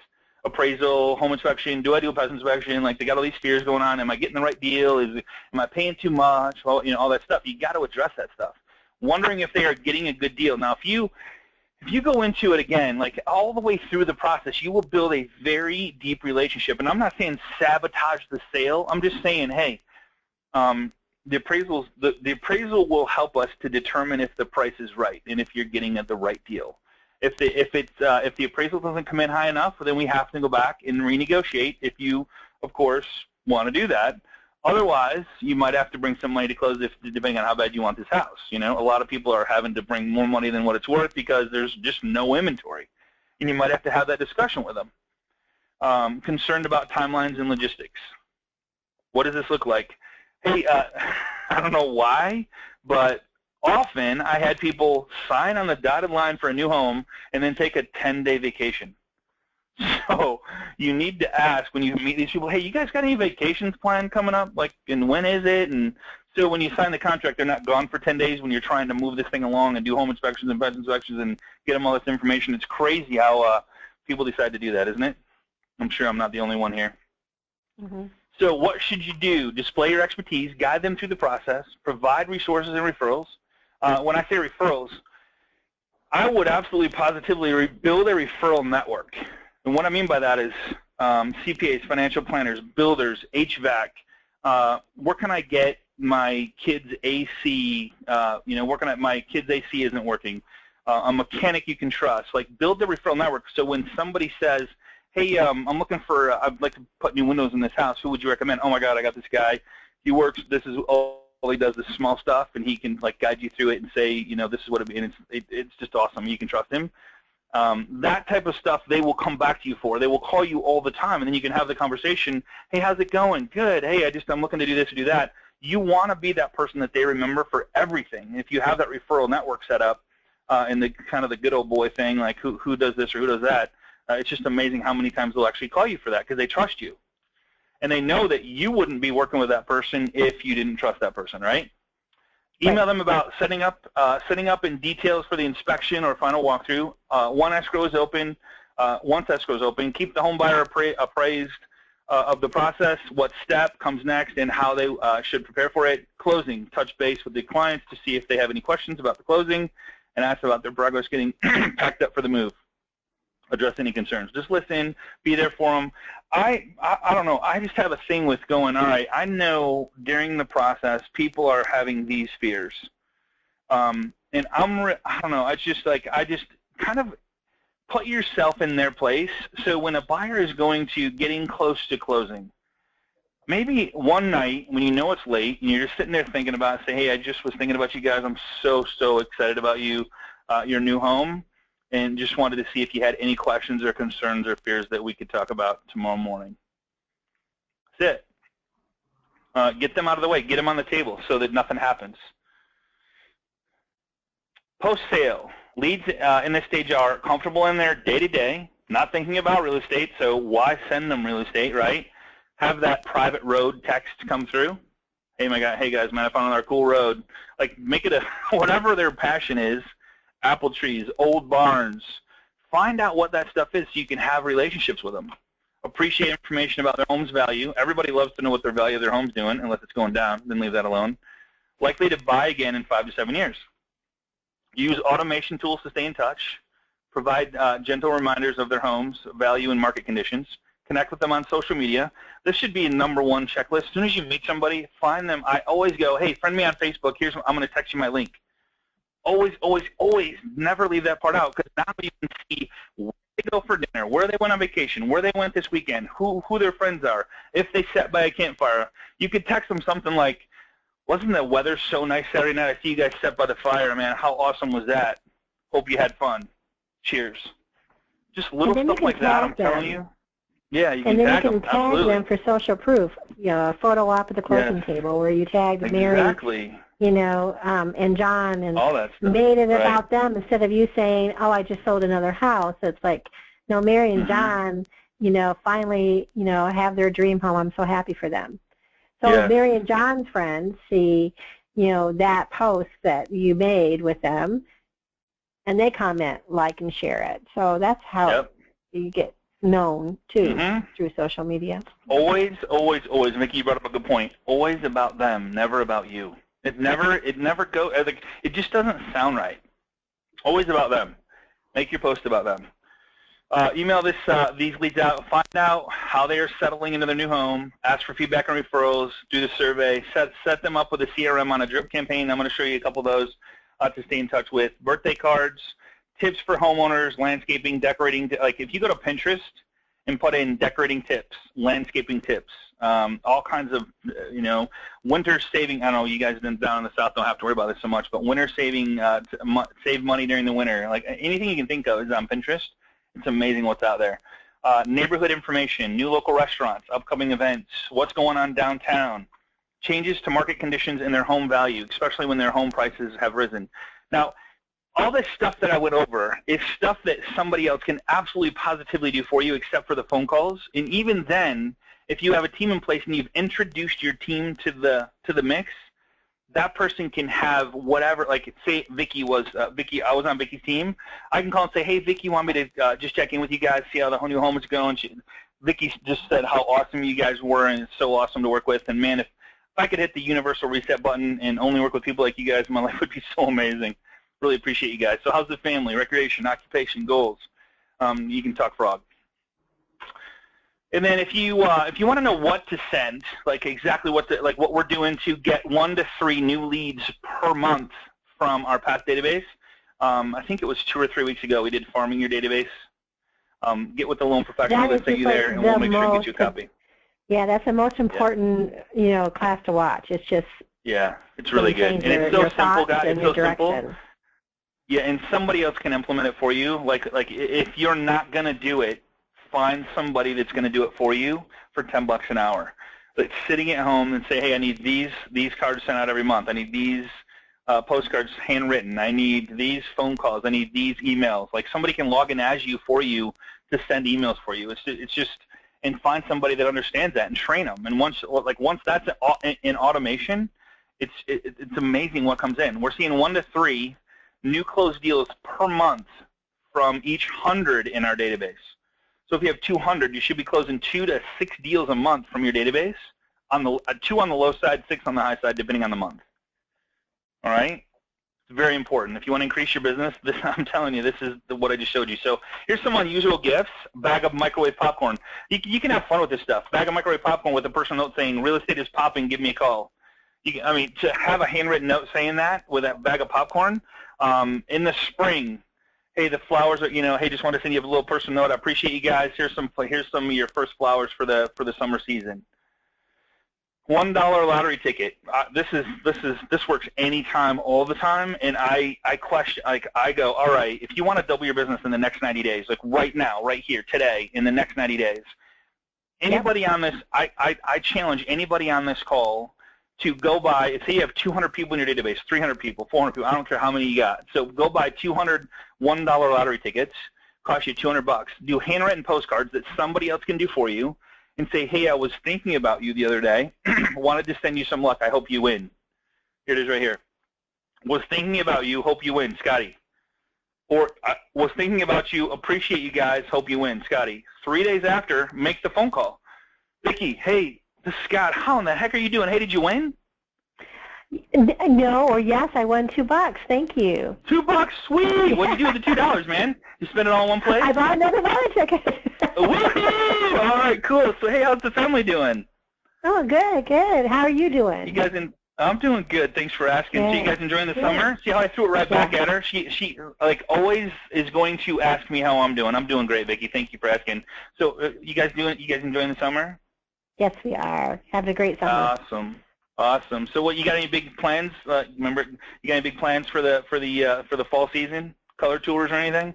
[SPEAKER 1] appraisal, home inspection, do I do a pest inspection? Like, they got all these fears going on. Am I getting the right deal? Am I paying too much? Well, all that stuff. You got to address that stuff. Wondering if they are getting a good deal. Now, if you go into it again, like all the way through the process, you will build a very deep relationship. And I'm not saying sabotage the sale. I'm just saying, hey, the appraisal will help us to determine if the price is right and if you're getting at the right deal. If the appraisal doesn't come in high enough, then we have to go back and renegotiate if you, of course, want to do that. Otherwise, you might have to bring some money to close depending on how bad you want this house. You know, a lot of people are having to bring more money than what it's worth because there's just no inventory. And you might have to have that discussion with them. Concerned about timelines and logistics. What does this look like? Hey, I don't know why, but often I had people sign on the dotted line for a new home and then take a 10-day vacation. So you need to ask when you meet these people, hey, you guys got any vacations planned coming up? Like, and when is it? And so when you sign the contract, they're not gone for 10 days when you're trying to move this thing along and do home inspections and pest inspections and get them all this information. It's crazy how people decide to do that, isn't it? I'm sure I'm not the only one here.
[SPEAKER 2] Mm-hmm.
[SPEAKER 1] So what should you do? Display your expertise, guide them through the process, provide resources and referrals. When I say referrals, I would absolutely positively build a referral network. And what I mean by that is CPAs, financial planners, builders, HVAC. Where can I get my kids' AC? My kids' AC isn't working. A mechanic you can trust. Like, build the referral network so when somebody says, hey, I'm looking for, I'd like to put new windows in this house. Who would you recommend? Oh, my God, I got this guy. He works, this is all he does, this small stuff, and he can, like, guide you through it and say, you know, this is what it be. And it's just awesome. You can trust him. That type of stuff they will come back to you for. They will call you all the time, and then you can have the conversation. Hey, how's it going? Good. Hey, I'm looking to do this or do that. You want to be that person that they remember for everything. If you have that referral network set up and the kind of the good old boy thing, like who does this or who does that, it's just amazing how many times they'll actually call you for that because they trust you. And they know that you wouldn't be working with that person if you didn't trust that person, right? Email them about setting up in details for the inspection or final walkthrough. Once escrow is open, keep the home buyer appraised of the process, what step comes next, and how they should prepare for it. Closing, touch base with the clients to see if they have any questions about the closing, and ask about their progress getting packed up for the move. Address any concerns. Just listen, be there for them. I don't know. I just have a thing with going, all right, I know during the process people are having these fears. And I don't know. It's just like I just kind of put yourself in their place. So when a buyer is getting close to closing, maybe one night when you know it's late and you're just sitting there thinking about it, say, hey, I just was thinking about you guys. I'm so excited about you, your new home. And just wanted to see if you had any questions or concerns or fears that we could talk about tomorrow morning. That's it. Get them out of the way. Get them on the table so that nothing happens. Post-sale. Leads in this stage are comfortable in their day-to-day, not thinking about real estate, so why send them real estate, right? Have that private road text come through. Hey, hey guys, man, I found another cool road. Like, make it whatever their passion is. Apple trees, old barns. Find out what that stuff is so you can have relationships with them. Appreciate information about their home's value. Everybody loves to know what their value of their home's doing, unless it's going down. Then leave that alone. Likely to buy again in 5 to 7 years. Use automation tools to stay in touch. Provide gentle reminders of their home's value and market conditions. Connect with them on social media. This should be a #1 checklist. As soon as you meet somebody, find them. I always go, hey, friend me on Facebook. I'm going to text you my link. Always, always, always never leave that part out because now you can see where they go for dinner, where they went on vacation, where they went this weekend, who their friends are, if they sat by a campfire. You could text them something like, wasn't the weather so nice Saturday night? I see you guys sat by the fire, man. How awesome was that? Hope you had fun. Cheers. Just little stuff like that, I'm telling you. Yeah, you can tag them.
[SPEAKER 2] And then you can tag them for social proof. You know, a photo op at the closing table where you tagged Mary.
[SPEAKER 1] Exactly.
[SPEAKER 2] You know, and John, and
[SPEAKER 1] all that stuff.
[SPEAKER 2] Made it about them instead of you saying, oh, I just sold another house. It's like, no, Mary and John, you know, finally, you know, have their dream home. I'm so happy for them. So Mary and John's friends see, you know, that post that you made with them, and they comment, like, and share it. So that's how you get known, too, through social media.
[SPEAKER 1] Always, always, always, Mickey, you brought up a good point. Always about them, never about you. It never goes. It just doesn't sound right. Always about them. Make your post about them. Email these leads out. Find out how they are settling into their new home. Ask for feedback and referrals. Do the survey. Set them up with a CRM on a drip campaign. I'm going to show you a couple of those to stay in touch with. Birthday cards. tips for homeowners, landscaping, decorating. Like if you go to Pinterest and put in decorating tips, landscaping tips, all kinds of, winter saving. I don't know, you guys down in the South don't have to worry about this so much, but winter saving, save money during the winter. Like anything you can think of is on Pinterest. It's amazing what's out there. Neighborhood information, new local restaurants, upcoming events, what's going on downtown, changes to market conditions and their home value, especially when their home prices have risen. Now, all this stuff that I went over is stuff that somebody else can absolutely positively do for you except for the phone calls. And even then, if you have a team in place and you've introduced your team to the mix, that person can have whatever, like say Vicky, I was on Vicky's team. I can call and say, hey, Vicky, want me to just check in with you guys, see how the whole new home is going. Vicky just said how awesome you guys were, and it's so awesome to work with. And man, if I could hit the universal reset button and only work with people like you guys, my life would be so amazing. Really appreciate you guys. So how's the family, recreation, occupation, goals? You can talk frog. And then if you want to know what to send, like exactly what we're doing to get 1 to 3 new leads per month from our past database, I think it was 2 or 3 weeks ago we did farming your database. Get with the loan professional that sent you there, and we'll make sure to get you a copy.
[SPEAKER 2] Yeah, that's the most important class to watch. It's just
[SPEAKER 1] it's really good, and it's so simple, guys. It's so simple. Yeah, and somebody else can implement it for you. Like if you're not gonna do it, find somebody that's going to do it for you for $10 an hour. Like sitting at home and say, hey, I need these cards sent out every month. I need these postcards handwritten. I need these phone calls. I need these emails. Like somebody can log in as you for you to send emails for you. It's just, and find somebody that understands that and train them. And once that's in automation, it's amazing what comes in. We're seeing 1 to 3 new closed deals per month from each 100 in our database. So if you have 200, you should be closing 2 to 6 deals a month from your database. 2 on the low side, 6 on the high side, depending on the month. All right? It's very important. If you want to increase your business, I'm telling you, this is what I just showed you. So here's some unusual gifts. Bag of microwave popcorn. You can have fun with this stuff. Bag of microwave popcorn with a personal note saying, real estate is popping, give me a call. To have a handwritten note saying that with that bag of popcorn, in the spring, hey, the flowers are, hey, just want to send you a little personal note. I appreciate you guys. Here's some of your first flowers for the summer season. $1 lottery ticket. This works anytime, all the time. And I question, I go, all right, if you want to double your business in the next 90 days, like right now, right here, today, in the next 90 days, anybody on this, I challenge anybody on this call to go buy, say you have 200 people in your database, 300 people, 400 people, I don't care how many you got. So go buy 200 $1 lottery tickets, cost you $200. Do handwritten postcards that somebody else can do for you and say, hey, I was thinking about you the other day, wanted to send you some luck, I hope you win. Here it is right here. Was thinking about you, hope you win, Scotty. Or was thinking about you, appreciate you guys, hope you win, Scotty. 3 days after, make the phone call. Vicki, hey, this is Scott, how in the heck are you doing? Hey, did you win?
[SPEAKER 2] No, or yes, I won $2. Thank you.
[SPEAKER 1] $2, sweet. What did you do with the $2, man? You spend it all in one place?
[SPEAKER 2] I bought another lottery ticket.
[SPEAKER 1] Woohoo! All right, cool. So, hey, how's the family doing?
[SPEAKER 2] Oh, good, good. How are you doing?
[SPEAKER 1] You guys I'm doing good. Thanks for asking. So, you guys enjoying the summer? See how I threw it right back at her? She like always is going to ask me how I'm doing. I'm doing great, Vicki. Thank you for asking. So, you guys enjoying the summer?
[SPEAKER 2] Yes, we are. Having a great summer.
[SPEAKER 1] Awesome. Awesome. So, what you got? Any big plans? Remember, you got any big plans for the fall season? Color tours or anything?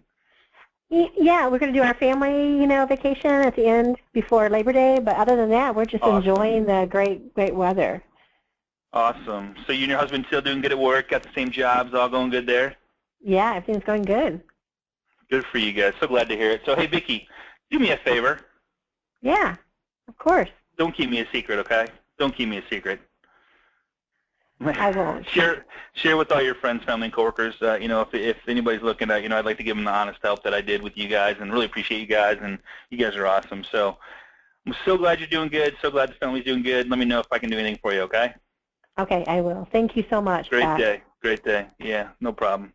[SPEAKER 2] Yeah, we're going to do our family, vacation at the end before Labor Day. But other than that, we're just enjoying the great weather.
[SPEAKER 1] Awesome. So you and your husband still doing good at work? Got the same jobs? All going good there?
[SPEAKER 2] Yeah, everything's going good.
[SPEAKER 1] Good for you guys. So glad to hear it. So, hey, Vicki, do me a favor.
[SPEAKER 2] Yeah, of course.
[SPEAKER 1] Don't keep me a secret, okay? Don't keep me a secret.
[SPEAKER 2] I won't.
[SPEAKER 1] Share with all your friends, family, and coworkers. If anybody's looking at, I'd like to give them the honest help that I did with you guys, and really appreciate you guys. And you guys are awesome. So I'm so glad you're doing good. So glad the family's doing good. Let me know if I can do anything for you. Okay?
[SPEAKER 2] Okay, I will. Thank you so much.
[SPEAKER 1] Great day. Great day. Yeah, no problem.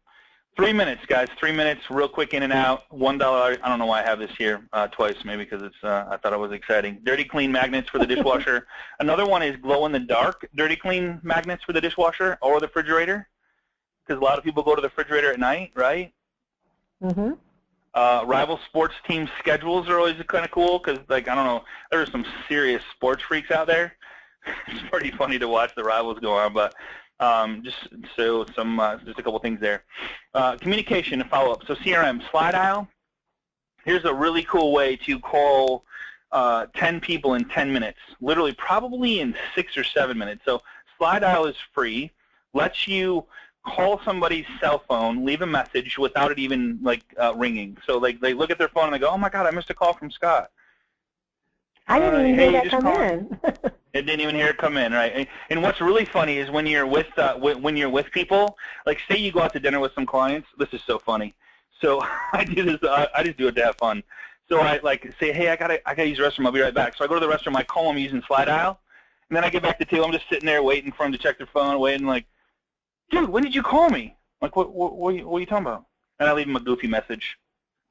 [SPEAKER 1] 3 minutes, guys. 3 minutes, real quick, in and out. $1. I don't know why I have this here twice. Maybe because it's. I thought it was exciting. Dirty Clean magnets for the dishwasher. Another one is glow in the dark Dirty Clean magnets for the dishwasher or the refrigerator. Because a lot of people go to the refrigerator at night, right?
[SPEAKER 2] Mm-hmm.
[SPEAKER 1] Rival sports team schedules are always kind of cool because, like, I don't know, there are some serious sports freaks out there. It's pretty funny to watch the rivals go on, but just a couple things there. Communication and follow-up. So CRM, slide dial. Here's a really cool way to call 10 people in 10 minutes, literally probably in 6 or 7 minutes. So slide dial is free, lets you call somebody's cell phone, leave a message without it even ringing. So like they look at their phone and they go, "Oh my God, I missed a call from Scott."
[SPEAKER 2] I didn't even hear that come in.
[SPEAKER 1] It didn't even hear it come in, right? And what's really funny is when you're with people, like say you go out to dinner with some clients. This is so funny. So I do this. I just do it to have fun. So I say, "Hey, I gotta use the restroom. I'll be right back." So I go to the restroom. I call them using slide dial, and then I get back to the table. I'm just sitting there waiting for them to check their phone, waiting like, "Dude, when did you call me?" Like, what are you talking about? And I leave them a goofy message,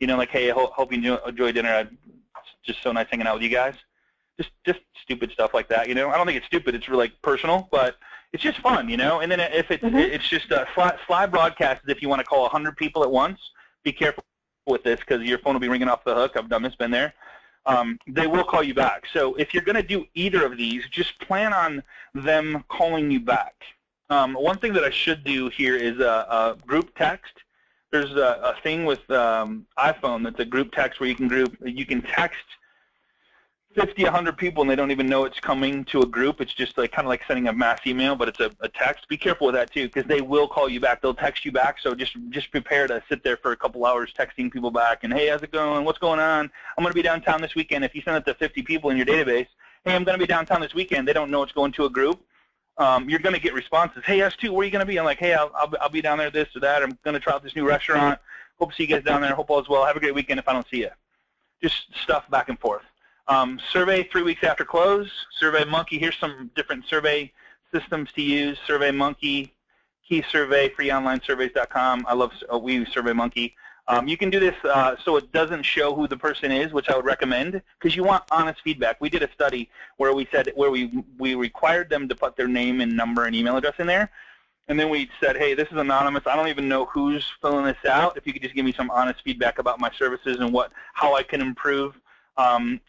[SPEAKER 1] like, "Hey, I hope you enjoy dinner. It's just so nice hanging out with you guys." Just stupid stuff like that, I don't think it's stupid. It's really personal, but it's just fun, And then if it's just a slide broadcast is if you want to call 100 people at once. Be careful with this because your phone will be ringing off the hook. I've done this, been there. They will call you back. So if you're going to do either of these, just plan on them calling you back. One thing that I should do here is a group text. There's a thing with iPhone that's a group text where you can text 50, 100 people and they don't even know it's coming to a group. It's just kind of like sending a mass email, but it's a text. Be careful with that too because they will call you back. They'll text you back. So just prepare to sit there for a couple hours texting people back and, "Hey, how's it going? What's going on? I'm going to be downtown this weekend." If you send it to 50 people in your database, "Hey, I'm going to be downtown this weekend," they don't know it's going to a group. You're going to get responses. "Hey, us too. Where are you going to be?" I'm like, "Hey, I'll be down there this or that. I'm going to try out this new restaurant. Hope to see you guys down there. Hope all is well. Have a great weekend if I don't see you." Just stuff back and forth. Survey 3 weeks after close. SurveyMonkey. Here's some different survey systems to use. SurveyMonkey, KeySurvey, freeonlinesurveys.com. We use SurveyMonkey. You can do this so it doesn't show who the person is, which I would recommend, because you want honest feedback. We did a study where we required them to put their name and number and email address in there, and then we said, "Hey, this is anonymous. I don't even know who's filling this out. If you could just give me some honest feedback about my services and how I can improve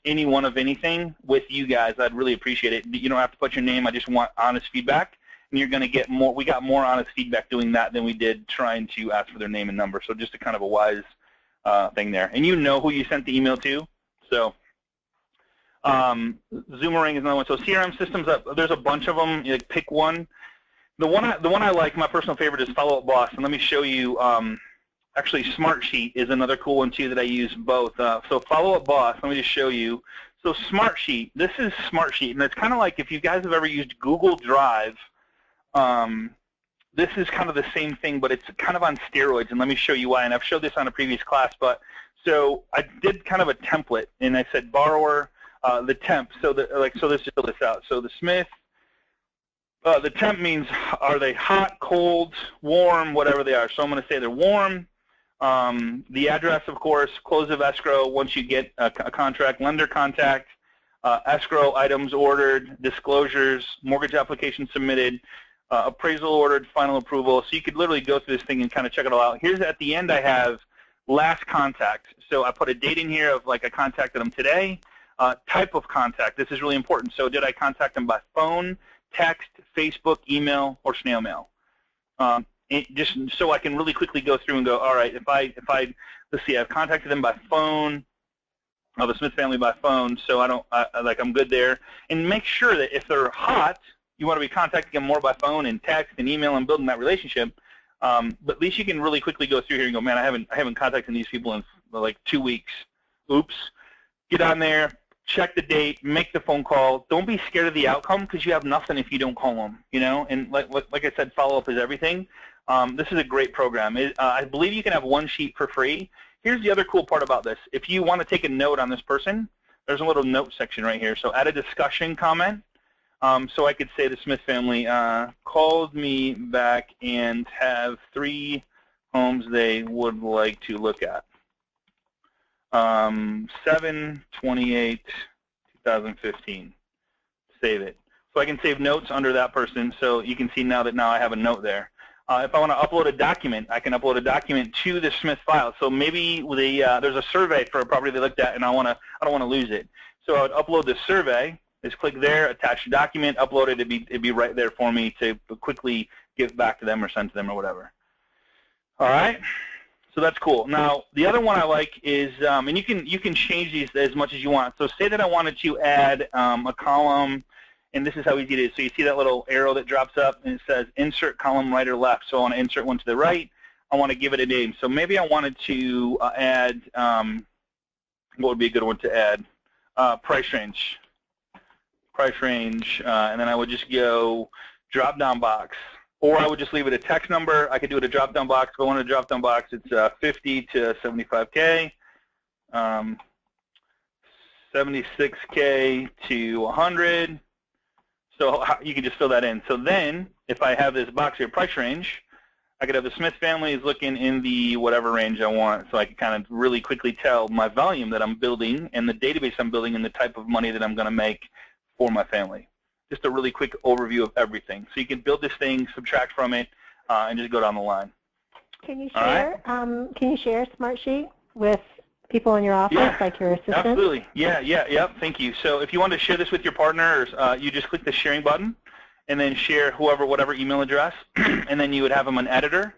[SPEAKER 1] any one of anything with you guys, I'd really appreciate it. You don't have to put your name. I just want honest feedback, and you're going to get more. We got more honest feedback doing that than we did trying to ask for their name and number. So just a kind of a wise thing there. And you know who you sent the email to. So Zoomerang is another one. So CRM systems, there's a bunch of them. You pick one. The one I like, my personal favorite, is Follow Up Boss. And let me show you. Actually, Smartsheet is another cool one, too, that I use both. So Follow Up Boss, let me just show you. So Smartsheet, this is Smartsheet, and it's kind of like if you guys have ever used Google Drive, this is kind of the same thing, but it's kind of on steroids, and let me show you why. And I've showed this on a previous class, but so I did kind of a template, and I said borrower, the temp. So let's just fill this out. So the Smith, the temp means are they hot, cold, warm, whatever they are. So I'm going to say they're warm. The address, of course, close of escrow once you get a contract, lender contact, escrow items ordered, disclosures, mortgage application submitted, appraisal ordered, final approval. So you could literally go through this thing and kind of check it all out. Here's at the end I have last contact. So I put a date in here of like I contacted them today, type of contact. This is really important. So did I contact them by phone, text, Facebook, email, or snail mail? Just so I can really quickly go through and go, all right, if I let's see, I've contacted them by phone, the Smith family by phone, so I'm good there. And make sure that if they're hot, you want to be contacting them more by phone and text and email and building that relationship. But at least you can really quickly go through here and go, man, I haven't contacted these people in like 2 weeks. Oops. Get on there. Check the date, make the phone call. Don't be scared of the outcome because you have nothing if you don't call them, And like I said, follow-up is everything. This is a great program. I believe you can have one sheet for free. Here's the other cool part about this. If you want to take a note on this person, there's a little note section right here. So add a discussion comment. So I could say the Smith family called me back and have 3 homes they would like to look at. 7/28/2015. Save it. So I can save notes under that person. So you can see now I have a note there. If I want to upload a document, I can upload a document to the Smith file. So maybe there's a survey for a property they looked at, and I don't want to lose it. So I would upload the survey. Just click there, attach the document, upload it. It'd be right there for me to quickly give back to them or send to them or whatever. All right. So that's cool. Now the other one I like is, and you can change these as much as you want. So say that I wanted to add a column. And this is how easy it is. So you see that little arrow that drops up, and it says insert column right or left. So I want to insert one to the right. I want to give it a name. So maybe I wanted to add, what would be a good one to add? Price range. Price range. And then I would just go drop-down box. Or I would just leave it a text number. I could do it a drop-down box. If I want a drop-down box, it's 50 to 75K. 76K to 100. So you can just fill that in. So then, if I have this box here, price range, I could have the Smith family is looking in the whatever range I want. So I can kind of really quickly tell my volume that I'm building and the database I'm building and the type of money that I'm going to make for my family. Just a really quick overview of everything. So you can build this thing, subtract from it, and just go down the line.
[SPEAKER 2] Can you share? Can you share a Smartsheet with people in your office, like your assistant?
[SPEAKER 1] Absolutely. Yeah. Thank you. So if you want to share this with your partner, you just click the sharing button, and then share whatever email address, and then you would have them an editor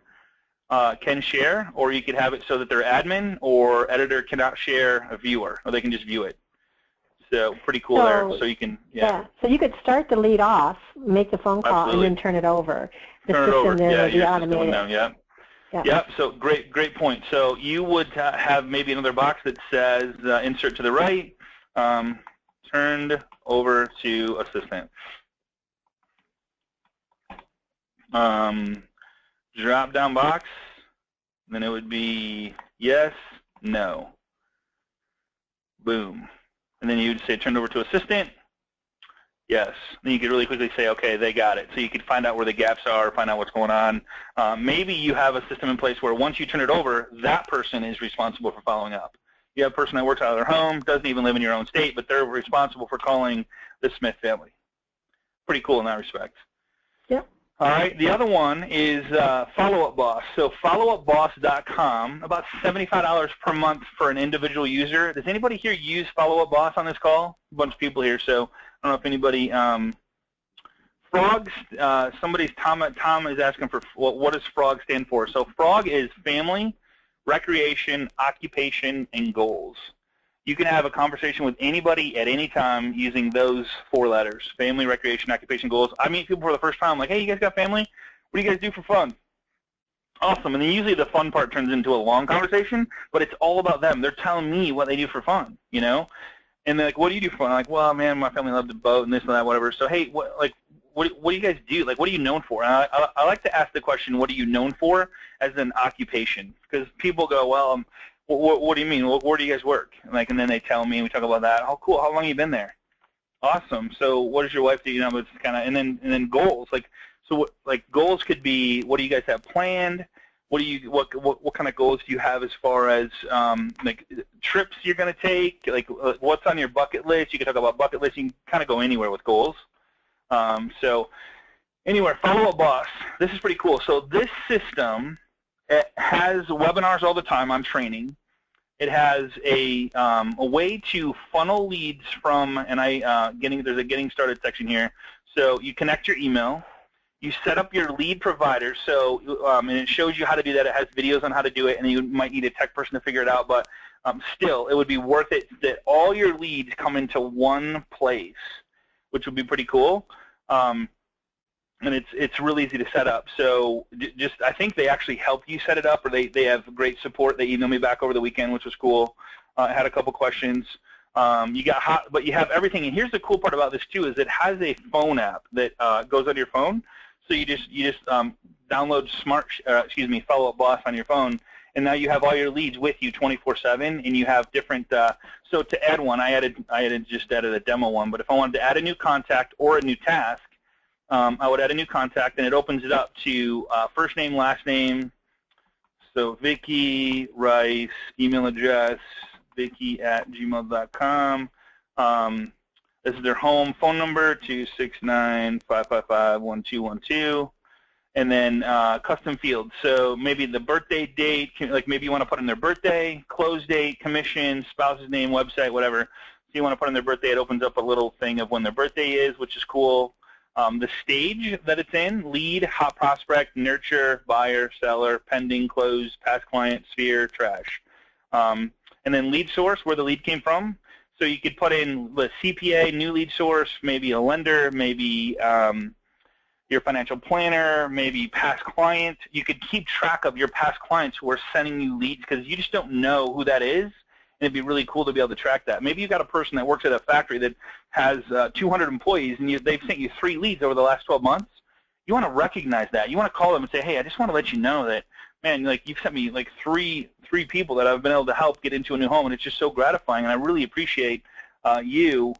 [SPEAKER 1] can share, or you could have it so that they're admin, or editor cannot share a viewer, or they can just view it. So pretty cool there. So you can,
[SPEAKER 2] So you could start the lead off, make the phone call, and then turn it over. The system there will be automated.
[SPEAKER 1] Yep. So great point. So you would have maybe another box that says insert to the right, turned over to assistant. Drop down box, then it would be yes, no. Boom. And then you would say turned over to assistant. Yes. Then you could really quickly say, okay, they got it. So you could find out where the gaps are, find out what's going on. Maybe you have a system in place where once you turn it over, that person is responsible for following up. You have a person that works out of their home, doesn't even live in your own state, but they're responsible for calling the Smith family. Pretty cool in that respect.
[SPEAKER 2] Yep.
[SPEAKER 1] All right, the other one is Follow-Up Boss. So followupboss.com, about $75 per month for an individual user. Does anybody here use Follow-Up Boss on this call? A bunch of people here, so I don't know if anybody. Frogs, Tom is asking for what does FROG stand for? So FROG is family, recreation, occupation, and goals. You can have a conversation with anybody at any time using those 4 letters, family, recreation, occupation, goals. I meet people for the first time, like, hey, you guys got family? What do you guys do for fun? Awesome. And then usually the fun part turns into a long conversation, but it's all about them. They're telling me what they do for fun, you know? And they're like, what do you do for fun? I'm like, well, man, my family loves to boat and this and that, whatever. So, hey, what do you guys do? Like, what are you known for? And I like to ask the question, what are you known for, as an occupation? Because people go, well, what do you mean? Where do you guys work? Like, and then they tell me, we talk about that. Oh, cool. How long have you been there? Awesome. So, what does your wife do? You know, it's kind of, and then goals. Like, so, like goals could be, what do you guys have planned? What kind of goals do you have as far as like trips you're going to take? Like, what's on your bucket list? You can talk about bucket lists. You can kind of go anywhere with goals. So, anywhere. Follow-Up Boss. This is pretty cool. So, this system. It has webinars all the time on training. It has a way to funnel leads from, and there's a getting started section here. So you connect your email, you set up your lead provider. So and it shows you how to do that. It has videos on how to do it, and you might need a tech person to figure it out. But still, it would be worth it that all your leads come into one place, which would be pretty cool. And it's really easy to set up. So I think they actually help you set it up, or they have great support. They emailed me back over the weekend, which was cool. I had a couple questions. But you have everything. And here's the cool part about this too, is it has a phone app that goes on your phone. So you just download Follow-Up Boss on your phone, and now you have all your leads with you 24/7, and you have different. So to add one, I just added a demo one. But if I wanted to add a new contact or a new task, I would add a new contact, and it opens it up to first name, last name. So Vicky Rice, email address, vicky@gmail.com. This is their home phone number, 269-555-1212. And then custom fields. So maybe the birthday date, like maybe you want to put in their birthday, close date, commission, spouse's name, website, whatever. So you want to put in their birthday, it opens up a little thing of when their birthday is, which is cool. The stage that it's in, lead, hot prospect, nurture, buyer, seller, pending, close, past client, sphere, trash. And then lead source, where the lead came from. So you could put in the CPA, new lead source, maybe a lender, maybe your financial planner, maybe past client. You could keep track of your past clients who are sending you leads because you just don't know who that is, and it'd be really cool to be able to track that. Maybe you've got a person that works at a factory that has 200 employees, and they've sent you 3 leads over the last 12 months. You want to recognize that. You want to call them and say, hey, I just want to let you know that, man, like you've sent me like three people that I've been able to help get into a new home, and it's just so gratifying, and I really appreciate you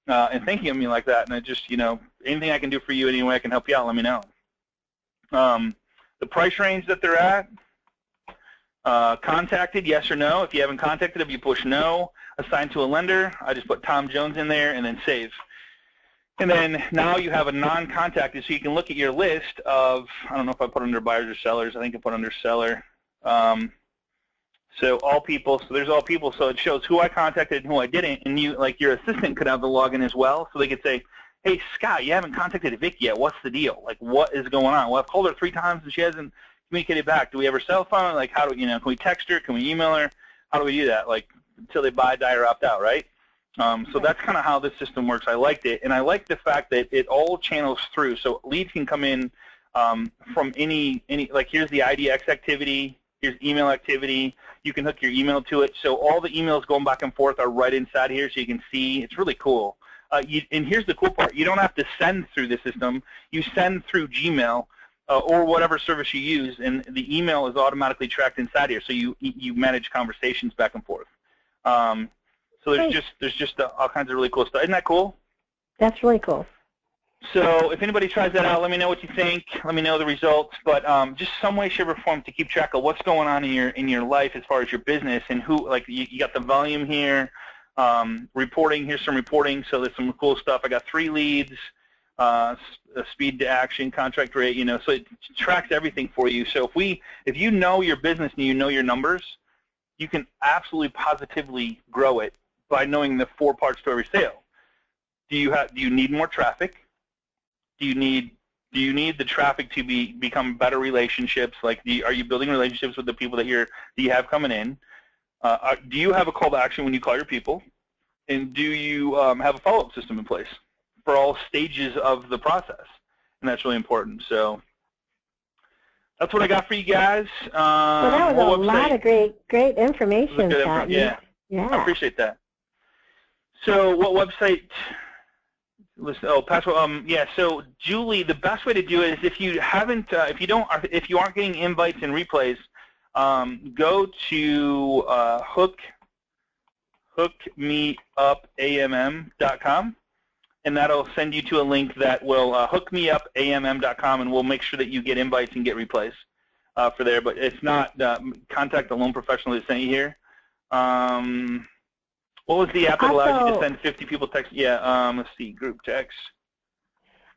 [SPEAKER 1] and thinking of me like that. And I just, anything I can do for you, any way I can help you out, let me know. The price range that they're at, contacted, yes or no. If you haven't contacted them, you push no. Assigned to a lender, I just put Tom Jones in there and then save. And then now you have a non-contacted, so you can look at your list of, I don't know if I put under buyers or sellers. I think I put under seller. So all people, so there's all people, so it shows who I contacted and who I didn't, and you, like your assistant could have the login as well, so they could say, hey, Scott, you haven't contacted Vic yet. What's the deal? Like, what is going on? Well, I've called her 3 times and she hasn't communicated back. Do we have her cell phone? Like, how do can we text her? Can we email her? How do we do that? Like, until they buy, die, or opt out, right? So that's kind of how this system works. I liked it, and I like the fact that it all channels through. So leads can come in from any like here's the IDX activity, here's email activity. You can hook your email to it. So all the emails going back and forth are right inside here, so you can see. It's really cool. And here's the cool part. You don't have to send through the system. You send through Gmail or whatever service you use, and the email is automatically tracked inside here. So you manage conversations back and forth. So there's just all kinds of really cool stuff. Isn't that cool?
[SPEAKER 2] That's really cool.
[SPEAKER 1] So if anybody tries that out, let me know what you think. Let me know the results. But just some way, shape, or form to keep track of what's going on in your life as far as your business and who. Like you got the volume here, reporting. Here's some reporting. So there's some cool stuff. I got 3 leads, speed to action, contract rate. So it tracks everything for you. So if you know your business and you know your numbers, you can absolutely positively grow it by knowing the 4 parts to every sale. Do you need more traffic? Do you need the traffic to become better relationships? Like, are you building relationships with the people that you have coming in? Do you have a call to action when you call your people? And do you have a follow-up system in place for all stages of the process? And that's really important. So that's what I got for you guys.
[SPEAKER 2] Well, that was a lot of great information, Scott.
[SPEAKER 1] Yeah, I appreciate that. So what website? Oh, password. Yeah. So Julie, the best way to do it is if you aren't getting invites and replays, go to hookmeupamm.com, and that'll send you to a link that will hookmeupamm.com, and we'll make sure that you get invites and get replays for there. But it's not contact the loan professional that sent you here. What was the app that allows you to send 50 people text? Yeah, let's see, group text.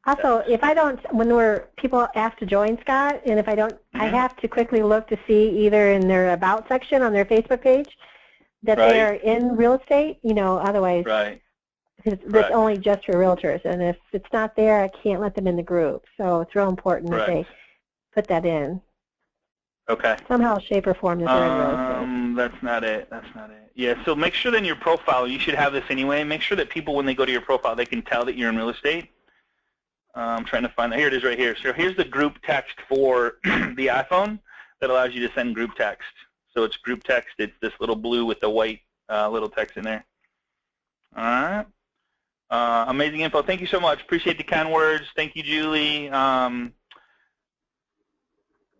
[SPEAKER 2] Also, if I don't, when people ask to join, Scott, and if I don't, I have to quickly look to see either in their About section on their Facebook page that they're in real estate, otherwise it's only just for realtors. And if it's not there, I can't let them in the group. So it's real important that they put that in.
[SPEAKER 1] Okay.
[SPEAKER 2] Somehow, shape, or form that they're in real estate.
[SPEAKER 1] That's not it. Yeah, so make sure that in your profile, you should have this anyway, make sure that people, when they go to your profile, they can tell that you're in real estate. I'm trying to find that. Here it is right here. So here's the group text for the iPhone that allows you to send group text. So it's group text. It's this little blue with the white little text in there. All right. Amazing info. Thank you so much. Appreciate the kind words. Thank you, Julie.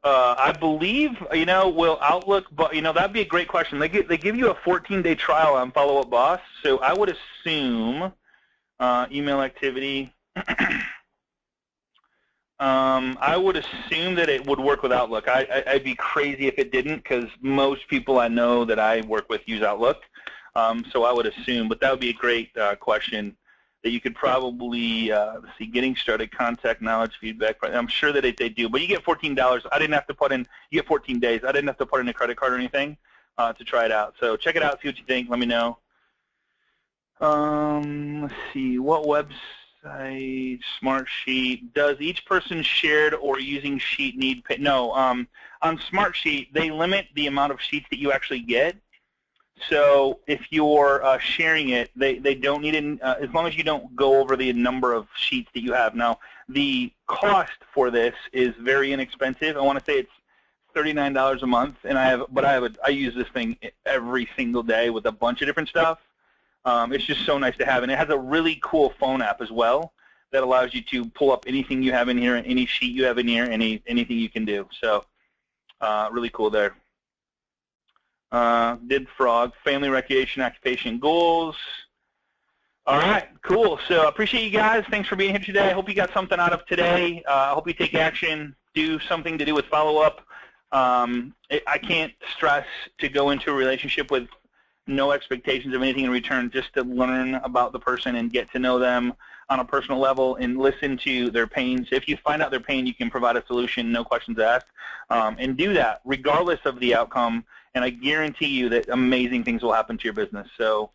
[SPEAKER 1] I believe, will Outlook, but that'd be a great question. They give you a 14-day trial on Follow Up Boss, so I would assume email activity. I would assume that it would work with Outlook. I'd be crazy if it didn't, because most people I know that I work with use Outlook. So I would assume, but that would be a great question that you could probably, let's see, getting started, contact, knowledge, feedback. I'm sure that they do, but you get $14. I didn't have to put in, you get 14 days. I didn't have to put in a credit card or anything to try it out. So check it out, see what you think, let me know. Let's see, what website, Smartsheet, does each person shared or using sheet need pay? No, on Smartsheet, they limit the amount of sheets that you actually get. So if you're sharing it, they don't need it, as long as you don't go over the number of sheets that you have. Now, the cost for this is very inexpensive. I want to say it's $39 a month, and I use this thing every single day with a bunch of different stuff. It's just so nice to have, and it has a really cool phone app as well that allows you to pull up anything you have in here, any sheet you have in here, anything you can do. So really cool there. Did frog, family, recreation, occupation, goals. All right, cool. So I appreciate you guys. Thanks for being here today. I hope you got something out of today. I hope you take action, do something to do with follow-up. I can't stress to go into a relationship with no expectations of anything in return, just to learn about the person and get to know them on a personal level and listen to their pains. If you find out their pain, you can provide a solution, no questions asked, and do that regardless of the outcome, and I guarantee you that amazing things will happen to your business. So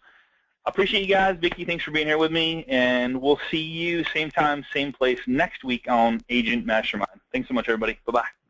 [SPEAKER 1] I appreciate you guys. Vicki, thanks for being here with me, and we'll see you same time, same place next week on Agent Mastermind. Thanks so much, everybody. Bye-bye.